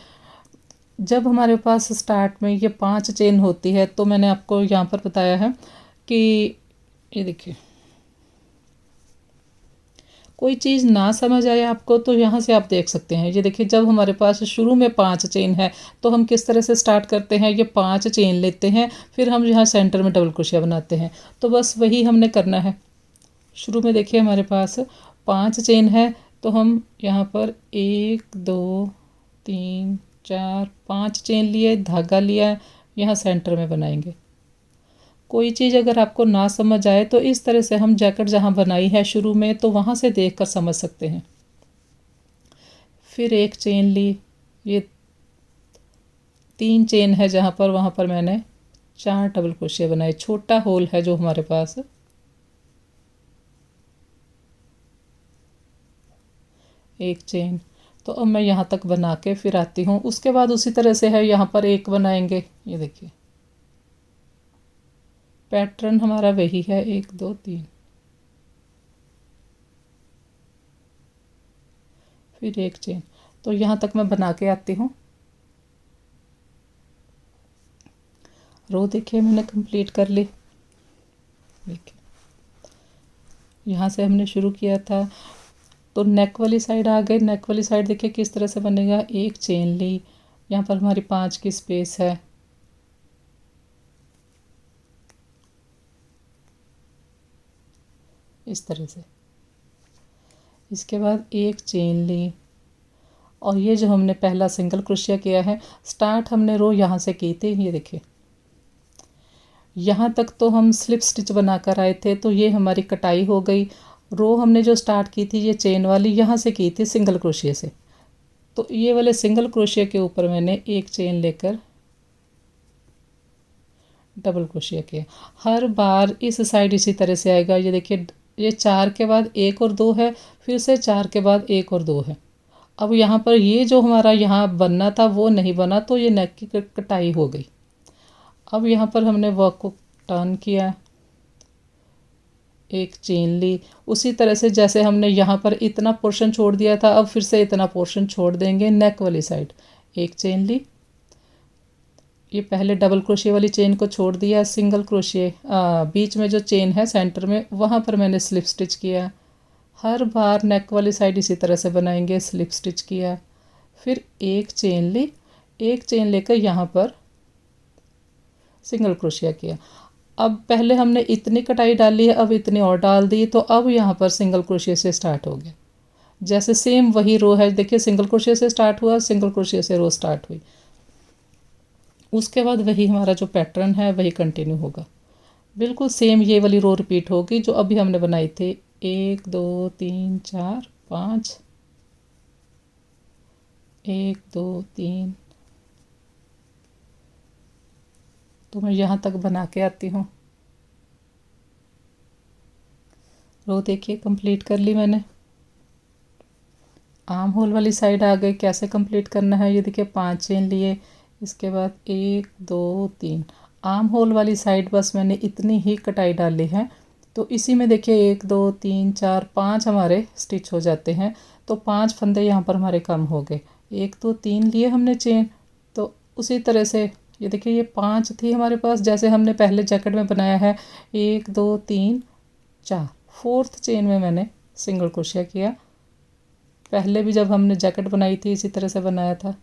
जब हमारे पास स्टार्ट में ये 5 चेन होती है, तो मैंने आपको यहाँ पर बताया है कि ये देखिए, कोई चीज़ ना समझ आए आपको तो यहाँ से आप देख सकते हैं। ये देखिए, जब हमारे पास शुरू में 5 चेन है तो हम किस तरह से स्टार्ट करते हैं, ये 5 चेन लेते हैं, फिर हम यहाँ सेंटर में डबल क्रोशिया बनाते हैं। तो बस वही हमने करना है। शुरू में देखिए हमारे पास 5 चेन है, तो हम यहाँ पर 1 2 3 4 5 चेन लिए, धागा लिया, यहाँ सेंटर में बनाएंगे। कोई चीज़ अगर आपको ना समझ आए तो इस तरह से हम जैकेट जहाँ बनाई है शुरू में, तो वहाँ से देख कर समझ सकते हैं। फिर एक चेन ली, ये 3 चेन है जहाँ पर, वहाँ पर मैंने 4 डबल क्रोशिया बनाए। छोटा होल है जो हमारे पास, एक चेन। तो अब मैं यहाँ तक बना के फिर आती हूँ। उसके बाद उसी तरह से है, यहाँ पर एक बनाएंगे। ये देखिए पैटर्न हमारा वही है, 1 2 3, फिर एक चेन। तो यहाँ तक मैं बना के आती हूँ। रो देखिए मैंने कंप्लीट कर ली। देखिए यहाँ से हमने शुरू किया था, तो नेक वाली साइड आ गई। नेक वाली साइड देखिए किस तरह से बनेगा, एक चेन ली, यहाँ पर हमारी 5 की स्पेस है, इस तरह से। इसके बाद एक चेन ली, और ये जो हमने पहला सिंगल क्रोशिया किया है, स्टार्ट हमने रो यहाँ से की थी। ये देखिए यहाँ तक तो हम स्लिप स्टिच बना कर आए थे, तो ये हमारी कटाई हो गई। रो हमने जो स्टार्ट की थी ये चेन वाली, यहाँ से की थी सिंगल क्रोशिया से। तो ये वाले सिंगल क्रोशिया के ऊपर मैंने एक चेन लेकर डबल क्रोशिया किया। हर बार इस साइड इसी तरह से आएगा। ये देखिए, ये 4 के बाद 1 और 2 है, फिर से 4 के बाद 1 और 2 है। अब यहाँ पर ये जो हमारा यहाँ बनना था वो नहीं बना, तो ये नेक की कटाई हो गई। अब यहाँ पर हमने वर्क को टर्न किया, एक चेन ली। उसी तरह से जैसे हमने यहाँ पर इतना पोर्शन छोड़ दिया था, अब फिर से इतना पोर्शन छोड़ देंगे नेक वाली साइड। एक चेन ली, ये पहले डबल क्रोशिया वाली चेन को छोड़ दिया, सिंगल क्रोशिया बीच में जो चेन है सेंटर में वहाँ पर मैंने स्लिप स्टिच किया। हर बार नेक वाली साइड इसी तरह से बनाएंगे, स्लिप स्टिच किया, फिर एक चेन ली, एक चेन लेकर यहाँ पर सिंगल क्रोशिया किया। अब पहले हमने इतनी कटाई डाली है, अब इतनी और डाल दी, तो अब यहाँ पर सिंगल क्रोशिया से स्टार्ट हो गया। जैसे सेम वही रो है, देखिए सिंगल क्रोशिया से स्टार्ट हुआ, सिंगल क्रोशिया से रो स्टार्ट हुई। उसके बाद वही हमारा जो पैटर्न है वही कंटिन्यू होगा, बिल्कुल सेम ये वाली रो रिपीट होगी जो अभी हमने बनाई थी। 1 2 3 4 5, 1 2 3। तो मैं यहाँ तक बना के आती हूँ। रो देखिए कंप्लीट कर ली मैंने। आर्म होल वाली साइड आ गई, कैसे कंप्लीट करना है ये देखिए, 5 चेन लिए, इसके बाद 1 2 3। आर्म होल वाली साइड बस मैंने इतनी ही कटाई डाली है, तो इसी में देखिए 1 2 3 4 5 हमारे स्टिच हो जाते हैं। तो 5 फंदे यहाँ पर हमारे कम हो गए। 1 2 3 लिए हमने चेन, तो उसी तरह से ये देखिए ये 5 थी हमारे पास, जैसे हमने पहले जैकेट में बनाया है 1 2 3 4। फोर्थ चेन में मैंने सिंगल क्रोशिया किया। पहले भी जब हमने जैकेट बनाई थी इसी तरह से बनाया था।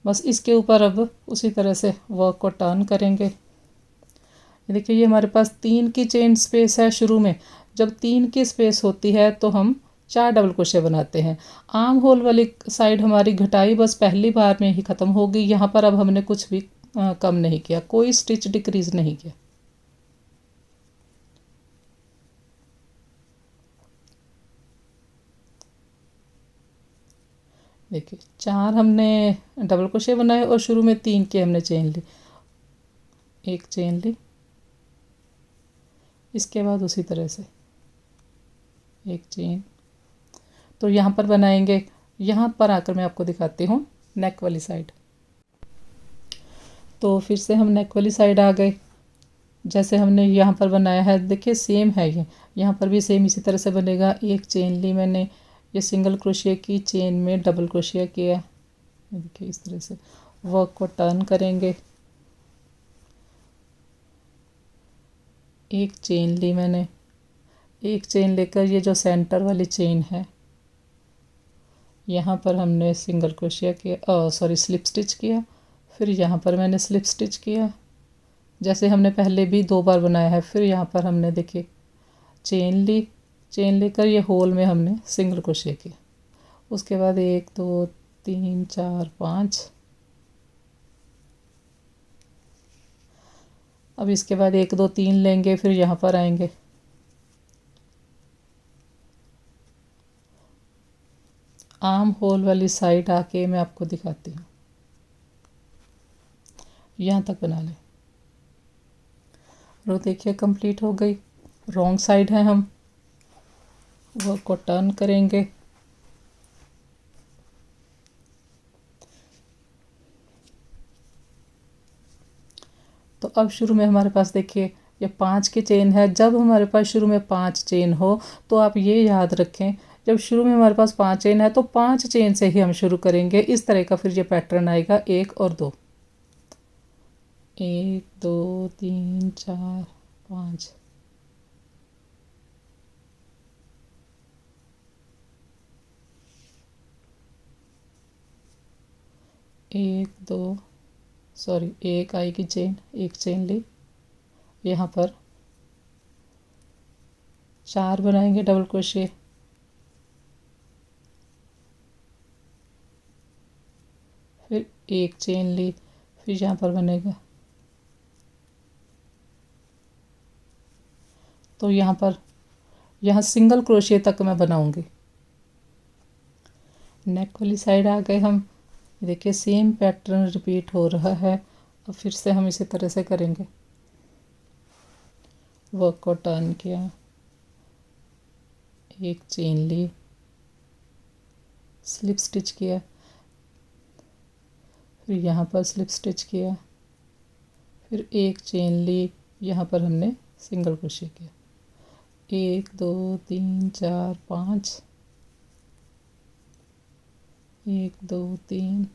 बस इसके ऊपर अब उसी तरह से वर्क को टर्न करेंगे। ये देखिए ये हमारे पास 3 की चेन स्पेस है शुरू में। जब 3 की स्पेस होती है तो हम 4 डबल क्रोशिया बनाते हैं। आर्म होल वाली साइड हमारी घटाई बस पहली बार में ही ख़त्म होगी। यहाँ पर अब हमने कुछ भी कम नहीं किया, कोई स्टिच डिक्रीज नहीं किया। देखिए 4 हमने डबल क्रोशिया बनाए और शुरू में 3 की हमने चेन ली, एक चेन ली, इसके बाद उसी तरह से एक चेन। तो यहाँ पर बनाएंगे, यहाँ पर आकर मैं आपको दिखाती हूँ नेक वाली साइड। तो फिर से हम नेक वाली साइड आ गए, जैसे हमने यहाँ पर बनाया है देखिए सेम है ये, यहाँ पर भी सेम इसी तरह से बनेगा। एक चेन ली मैंने, ये सिंगल क्रोशिया की चेन में डबल क्रोशिया किया, देखिए इस तरह से वर्क को टर्न करेंगे। एक चेन ली मैंने, एक चेन लेकर ये जो सेंटर वाली चेन है यहाँ पर हमने सिंगल क्रोशिया किया, सॉरी स्लिप स्टिच किया, फिर यहाँ पर मैंने स्लिप स्टिच किया जैसे हमने पहले भी 2 बार बनाया है। फिर यहाँ पर हमने देखिए चेन ली, चेन लेकर ये होल में हमने सिंगल क्रोशिया किया। उसके बाद 1 2 3 4 5। अब इसके बाद 1 2 3 लेंगे, फिर यहाँ पर आएंगे, आर्म होल वाली साइड आके मैं आपको दिखाती हूँ। यहाँ तक बना लें। रो देखिए कंप्लीट हो गई। रॉन्ग साइड है, हम वर्क को टर्न करेंगे। तो अब शुरू में हमारे पास देखिए ये 5 की चेन है। जब हमारे पास शुरू में 5 चेन हो तो आप ये याद रखें, जब शुरू में हमारे पास 5 चेन है तो 5 चेन से ही हम शुरू करेंगे। इस तरह का फिर ये पैटर्न आएगा 1 और 2, 1 2 3 4 5। एक दो सॉरी एक आएगी चेन, एक चेन ली, यहाँ पर 4 बनाएंगे डबल क्रोशिया, फिर एक चेन ली, फिर यहाँ पर बनेगा। तो यहाँ सिंगल क्रोशिया तक मैं बनाऊंगी। नेक वाली साइड आ गए हम, देखिए सेम पैटर्न रिपीट हो रहा है। अब फिर से हम इसी तरह से करेंगे। वर्क को टर्न किया, एक चेन ली, स्लिप स्टिच किया, फिर यहाँ पर स्लिप स्टिच किया, फिर एक चेन ली, यहाँ पर हमने सिंगल क्रोशिया किया, 1 2 3 4 5, 1 2 3,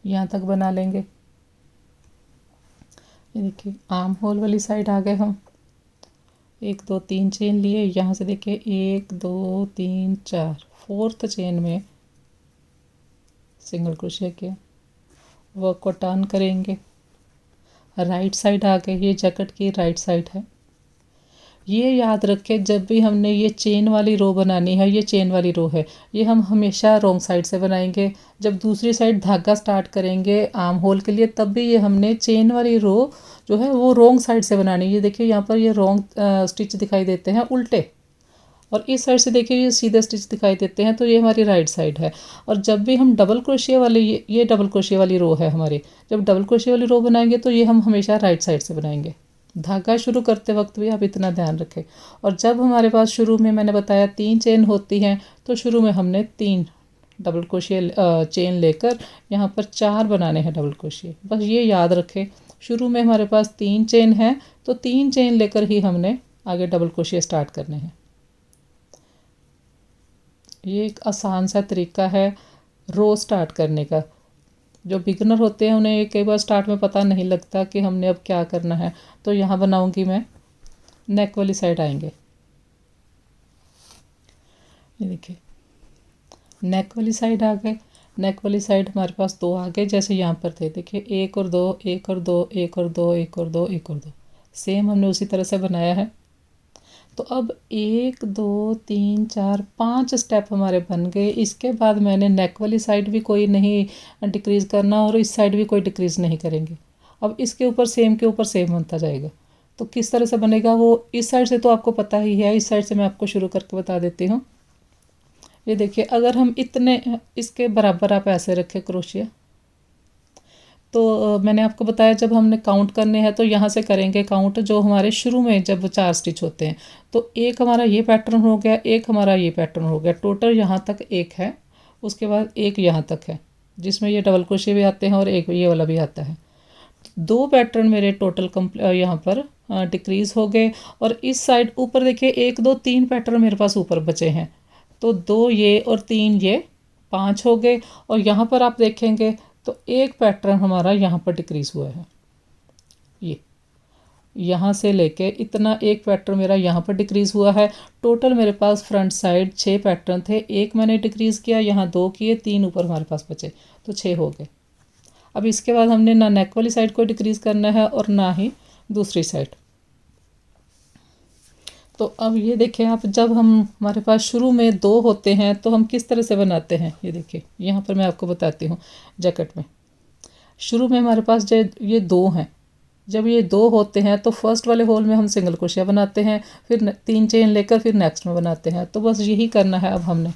यहाँ तक बना लेंगे। ये देखिए आर्म होल वाली साइड आ गए हम, 1 2 3 चेन लिए, यहाँ से देखिए 1 2 3 4, फोर्थ चेन में सिंगल क्रोशिया किया। वर्क को टर्न करेंगे, राइट साइड आ गए, ये जैकेट की राइट साइड है। ये याद रखें जब भी हमने ये चेन वाली रो बनानी है, ये चेन वाली रो है, ये हम हमेशा रॉन्ग साइड से बनाएंगे। जब दूसरी साइड धागा स्टार्ट करेंगे आर्म होल के लिए, तब भी ये हमने चेन वाली रो जो है वो रॉन्ग साइड से बनानी है। ये देखिए यहाँ पर ये रॉन्ग स्टिच दिखाई देते हैं उल्टे, और इस साइड से देखिए ये सीधे स्टिच दिखाई देते हैं, तो ये हमारी राइट साइड है। और जब भी हम डबल क्रोशिया वाली ये डबल क्रोशिया वाली रो है हमारी, जब डबल क्रोशिया वाली रो बनाएंगे तो ये हम हमेशा राइट साइड से बनाएंगे। धागा शुरू करते वक्त भी आप इतना ध्यान रखें। और जब हमारे पास शुरू में मैंने बताया 3 चेन होती हैं, तो शुरू में हमने 3 डबल क्रोशिया चेन लेकर यहाँ पर 4 बनाने हैं डबल क्रोशिया। बस ये याद रखें, शुरू में हमारे पास 3 चेन है, तो 3 चेन लेकर ही हमने आगे डबल क्रोशिया स्टार्ट करने हैं। ये एक आसान सा तरीका है रो स्टार्ट करने का। जो बिगनर होते हैं उन्हें कई बार स्टार्ट में पता नहीं लगता कि हमने अब क्या करना है। तो यहाँ बनाऊंगी मैं, नेक वाली साइड आएंगे, ये देखिए नेक वाली साइड आ गए। नेक वाली साइड हमारे पास 2 आ गए, जैसे यहाँ पर थे देखिए 1 और 2 1 और 2 1 और 2 1 और 2 1 और 2, सेम हमने उसी तरह से बनाया है। तो अब 1 2 3 4 5 स्टेप हमारे बन गए। इसके बाद मैंने नेक वाली साइड भी कोई नहीं डिक्रीज़ करना और इस साइड भी कोई डिक्रीज़ नहीं करेंगे। अब इसके ऊपर सेम के ऊपर सेम बनता जाएगा। तो किस तरह से बनेगा वो इस साइड से तो आपको पता ही है, इस साइड से मैं आपको शुरू करके बता देती हूँ। ये देखिए अगर हम इतने इसके बराबर आप ऐसे रखें क्रोशिया, तो मैंने आपको बताया जब हमने काउंट करने हैं तो यहाँ से करेंगे काउंट, जो हमारे शुरू में जब 4 स्टिच होते हैं। तो एक हमारा ये पैटर्न हो गया, एक हमारा ये पैटर्न हो गया, टोटल यहाँ तक एक है। उसके बाद एक यहाँ तक है जिसमें ये डबल क्रोशिया भी आते हैं और एक ये वाला भी आता है। 2 पैटर्न मेरे टोटल यहाँ पर डिक्रीज़ हो गए। और इस साइड ऊपर देखिए 1 2 3 पैटर्न मेरे पास ऊपर बचे हैं, तो 2 ये और 3 ये 5 हो गए। और यहाँ पर आप देखेंगे तो एक पैटर्न हमारा यहाँ पर डिक्रीज़ हुआ है, ये यहाँ से लेके इतना एक पैटर्न मेरा यहाँ पर डिक्रीज़ हुआ है। टोटल मेरे पास फ्रंट साइड 6 पैटर्न थे, एक मैंने डिक्रीज़ किया, यहाँ 2 किए, 3 ऊपर हमारे पास बचे, तो 6 हो गए। अब इसके बाद हमने ना नेक वाली साइड को डिक्रीज़ करना है और ना ही दूसरी साइड। तो अब ये देखें आप, जब हम हमारे पास शुरू में 2 होते हैं तो हम किस तरह से बनाते हैं। ये देखिए यहाँ पर मैं आपको बताती हूँ। जैकेट में शुरू में हमारे पास ये 2 हैं, जब ये 2 होते हैं तो फर्स्ट वाले होल में हम सिंगल क्रोशिया बनाते हैं, फिर 3 चेन लेकर फिर नेक्स्ट में बनाते हैं। तो बस यही करना है। अब हमने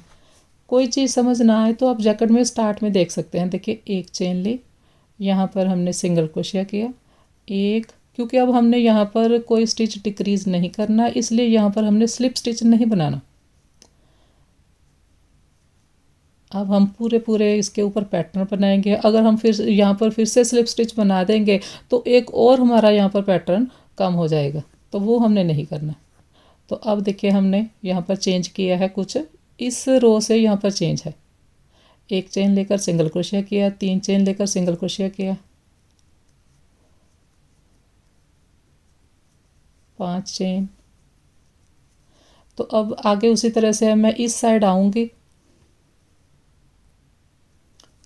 कोई चीज़ समझ ना आए तो आप जैकेट में स्टार्ट में देख सकते हैं। देखिए एक चेन ली, यहाँ पर हमने सिंगल क्रोशिया किया, एक, क्योंकि अब हमने यहाँ पर कोई स्टिच डिक्रीज़ नहीं करना, इसलिए यहाँ पर हमने स्लिप स्टिच नहीं बनाना। अब हम पूरे इसके ऊपर पैटर्न बनाएंगे। अगर हम फिर यहाँ पर फिर से स्लिप स्टिच बना देंगे तो एक और हमारा यहाँ पर पैटर्न कम हो जाएगा, तो वो हमने नहीं करना। तो अब देखिए हमने यहाँ पर चेंज किया है कुछ, इस रो से यहाँ पर चेंज है। एक चेन लेकर सिंगल क्रोशिया किया, 3 चेन लेकर सिंगल क्रोशिया किया, 5 चेन। तो अब आगे उसी तरह से मैं इस साइड आऊँगी।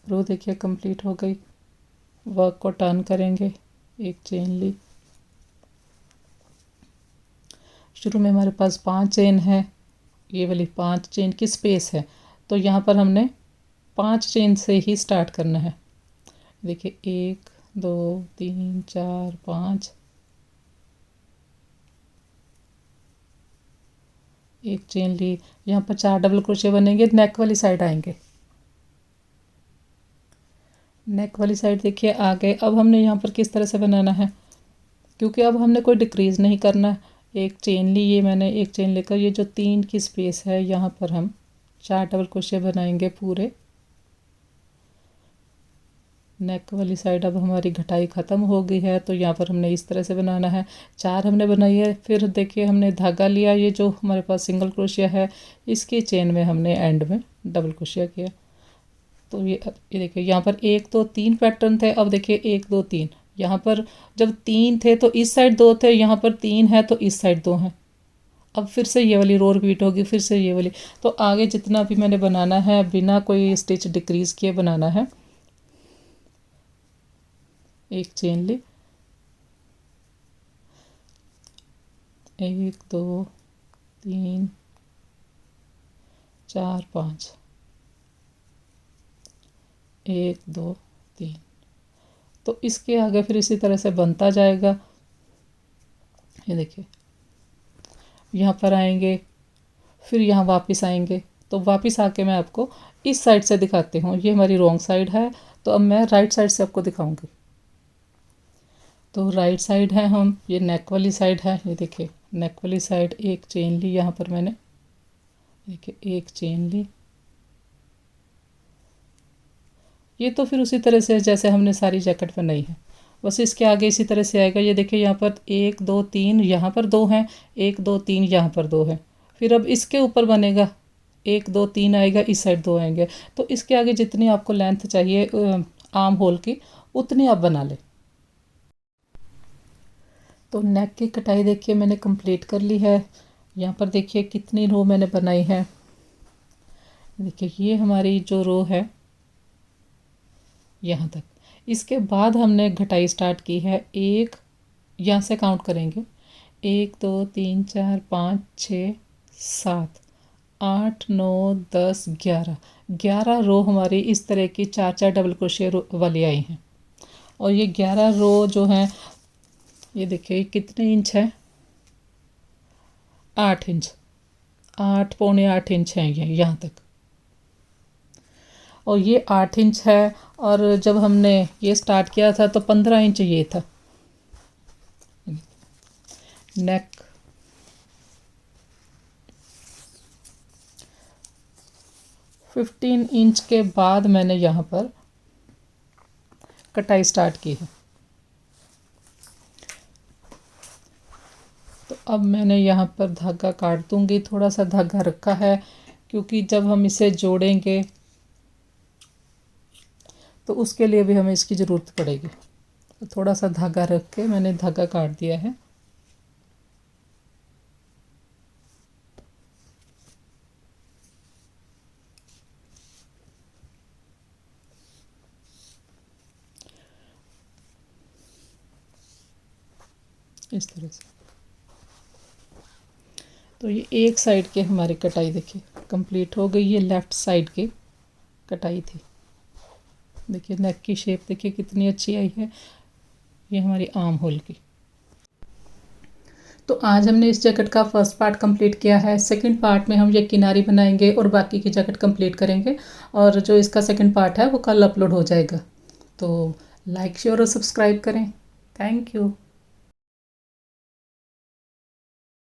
रो देखिए कंप्लीट हो गई। वर्क को टर्न करेंगे, एक चेन ली, शुरू में हमारे पास 5 चेन है, ये वाली 5 चेन की स्पेस है, तो यहाँ पर हमने 5 चेन से ही स्टार्ट करना है। देखिए 1 2 3 4 5, एक चेन ली, यहाँ पर 4 डबल क्रोशिया बनेंगे। नेक वाली साइड आएंगे, नेक वाली साइड देखिए आ गए। अब हमने यहाँ पर किस तरह से बनाना है, क्योंकि अब हमने कोई डिक्रीज़ नहीं करना। एक चेन ली, ये मैंने एक चेन लेकर ये जो 3 की स्पेस है यहाँ पर हम 4 डबल क्रोशिया बनाएंगे पूरे। नेक वाली साइड अब हमारी घटाई ख़त्म हो गई है, तो यहाँ पर हमने इस तरह से बनाना है। 4 हमने बनाई है। फिर देखिए हमने धागा लिया, ये जो हमारे पास सिंगल क्रोशिया है इसकी चेन में हमने एंड में डबल क्रोशिया किया। तो ये देखिए यहाँ पर 1 2 3 पैटर्न थे। अब देखिए 1 2 3, यहाँ पर जब 3 थे तो इस साइड 2 थे, यहाँ पर 3 है तो इस साइड 2 हैं। अब फिर से ये वाली रो रिपीट होगी, फिर से ये वाली। तो आगे जितना भी मैंने बनाना है बिना कोई स्टिच डिक्रीज़ किए बनाना है। एक चेन ली, 1 2 3 4 5, 1 2 3। तो इसके आगे फिर इसी तरह से बनता जाएगा। ये देखिए यहाँ पर आएंगे, फिर यहाँ वापस आएंगे। तो वापस आके मैं आपको इस साइड से दिखाती हूँ। ये हमारी रॉन्ग साइड है, तो अब मैं राइट साइड से आपको दिखाऊंगी। तो राइट साइड है हम, ये नेक वाली साइड है। ये देखिए नेक वाली साइड, एक चेन ली यहाँ पर मैंने, देखिए एक चेन ली। ये तो फिर उसी तरह से जैसे हमने सारी जैकेट बनाई है, बस इसके आगे इसी तरह से आएगा। ये देखिए यहाँ पर 1 2 3, यहाँ पर 2 हैं, 1 2 3 यहाँ पर 2 हैं। फिर अब इसके ऊपर बनेगा 1 2 3 आएगा, इस साइड 2 आएंगे। तो इसके आगे जितनी आपको लेंथ चाहिए आर्म होल की, उतनी आप बना लें। तो नेक की कटाई देखिए मैंने कंप्लीट कर ली है। यहाँ पर देखिए कितनी रो मैंने बनाई है। देखिए ये हमारी जो रो है यहाँ तक। इसके बाद हमने घटाई स्टार्ट की है। एक यहाँ से काउंट करेंगे, 1 2 3 4 5 6 7 8 9 10 11 रो हमारी इस तरह की 4 4 डबल क्रोशिया वाली आई हैं। और ये 11 रो जो हैं, ये देखिए कितने इंच है, 8 इंच, 8 पौने 8 इंच है ये यहाँ तक। और ये 8 इंच है, और जब हमने ये स्टार्ट किया था तो 15 इंच ये था नेक। फिफ्टीन इंच के बाद मैंने यहाँ पर कटाई स्टार्ट की है। तो अब मैंने यहाँ पर धागा काट दूंगी। थोड़ा सा धागा रखा है क्योंकि जब हम इसे जोड़ेंगे तो उसके लिए भी हमें इसकी ज़रूरत पड़ेगी। तो थोड़ा सा धागा रख के मैंने धागा काट दिया है। इस तरह से। तो ये एक साइड की हमारी कटाई देखिए कंप्लीट हो गई। ये लेफ़्ट साइड की कटाई थी। देखिए नेक की शेप देखिए कितनी अच्छी आई है। ये हमारी आर्म होल की। तो आज हमने इस जैकेट का फर्स्ट पार्ट कंप्लीट किया है। सेकंड पार्ट में हम ये किनारी बनाएंगे और बाकी की जैकेट कंप्लीट करेंगे। और जो इसका सेकंड पार्ट है वो कल अपलोड हो जाएगा। तो लाइक शेयर और सब्सक्राइब करें। Thank you.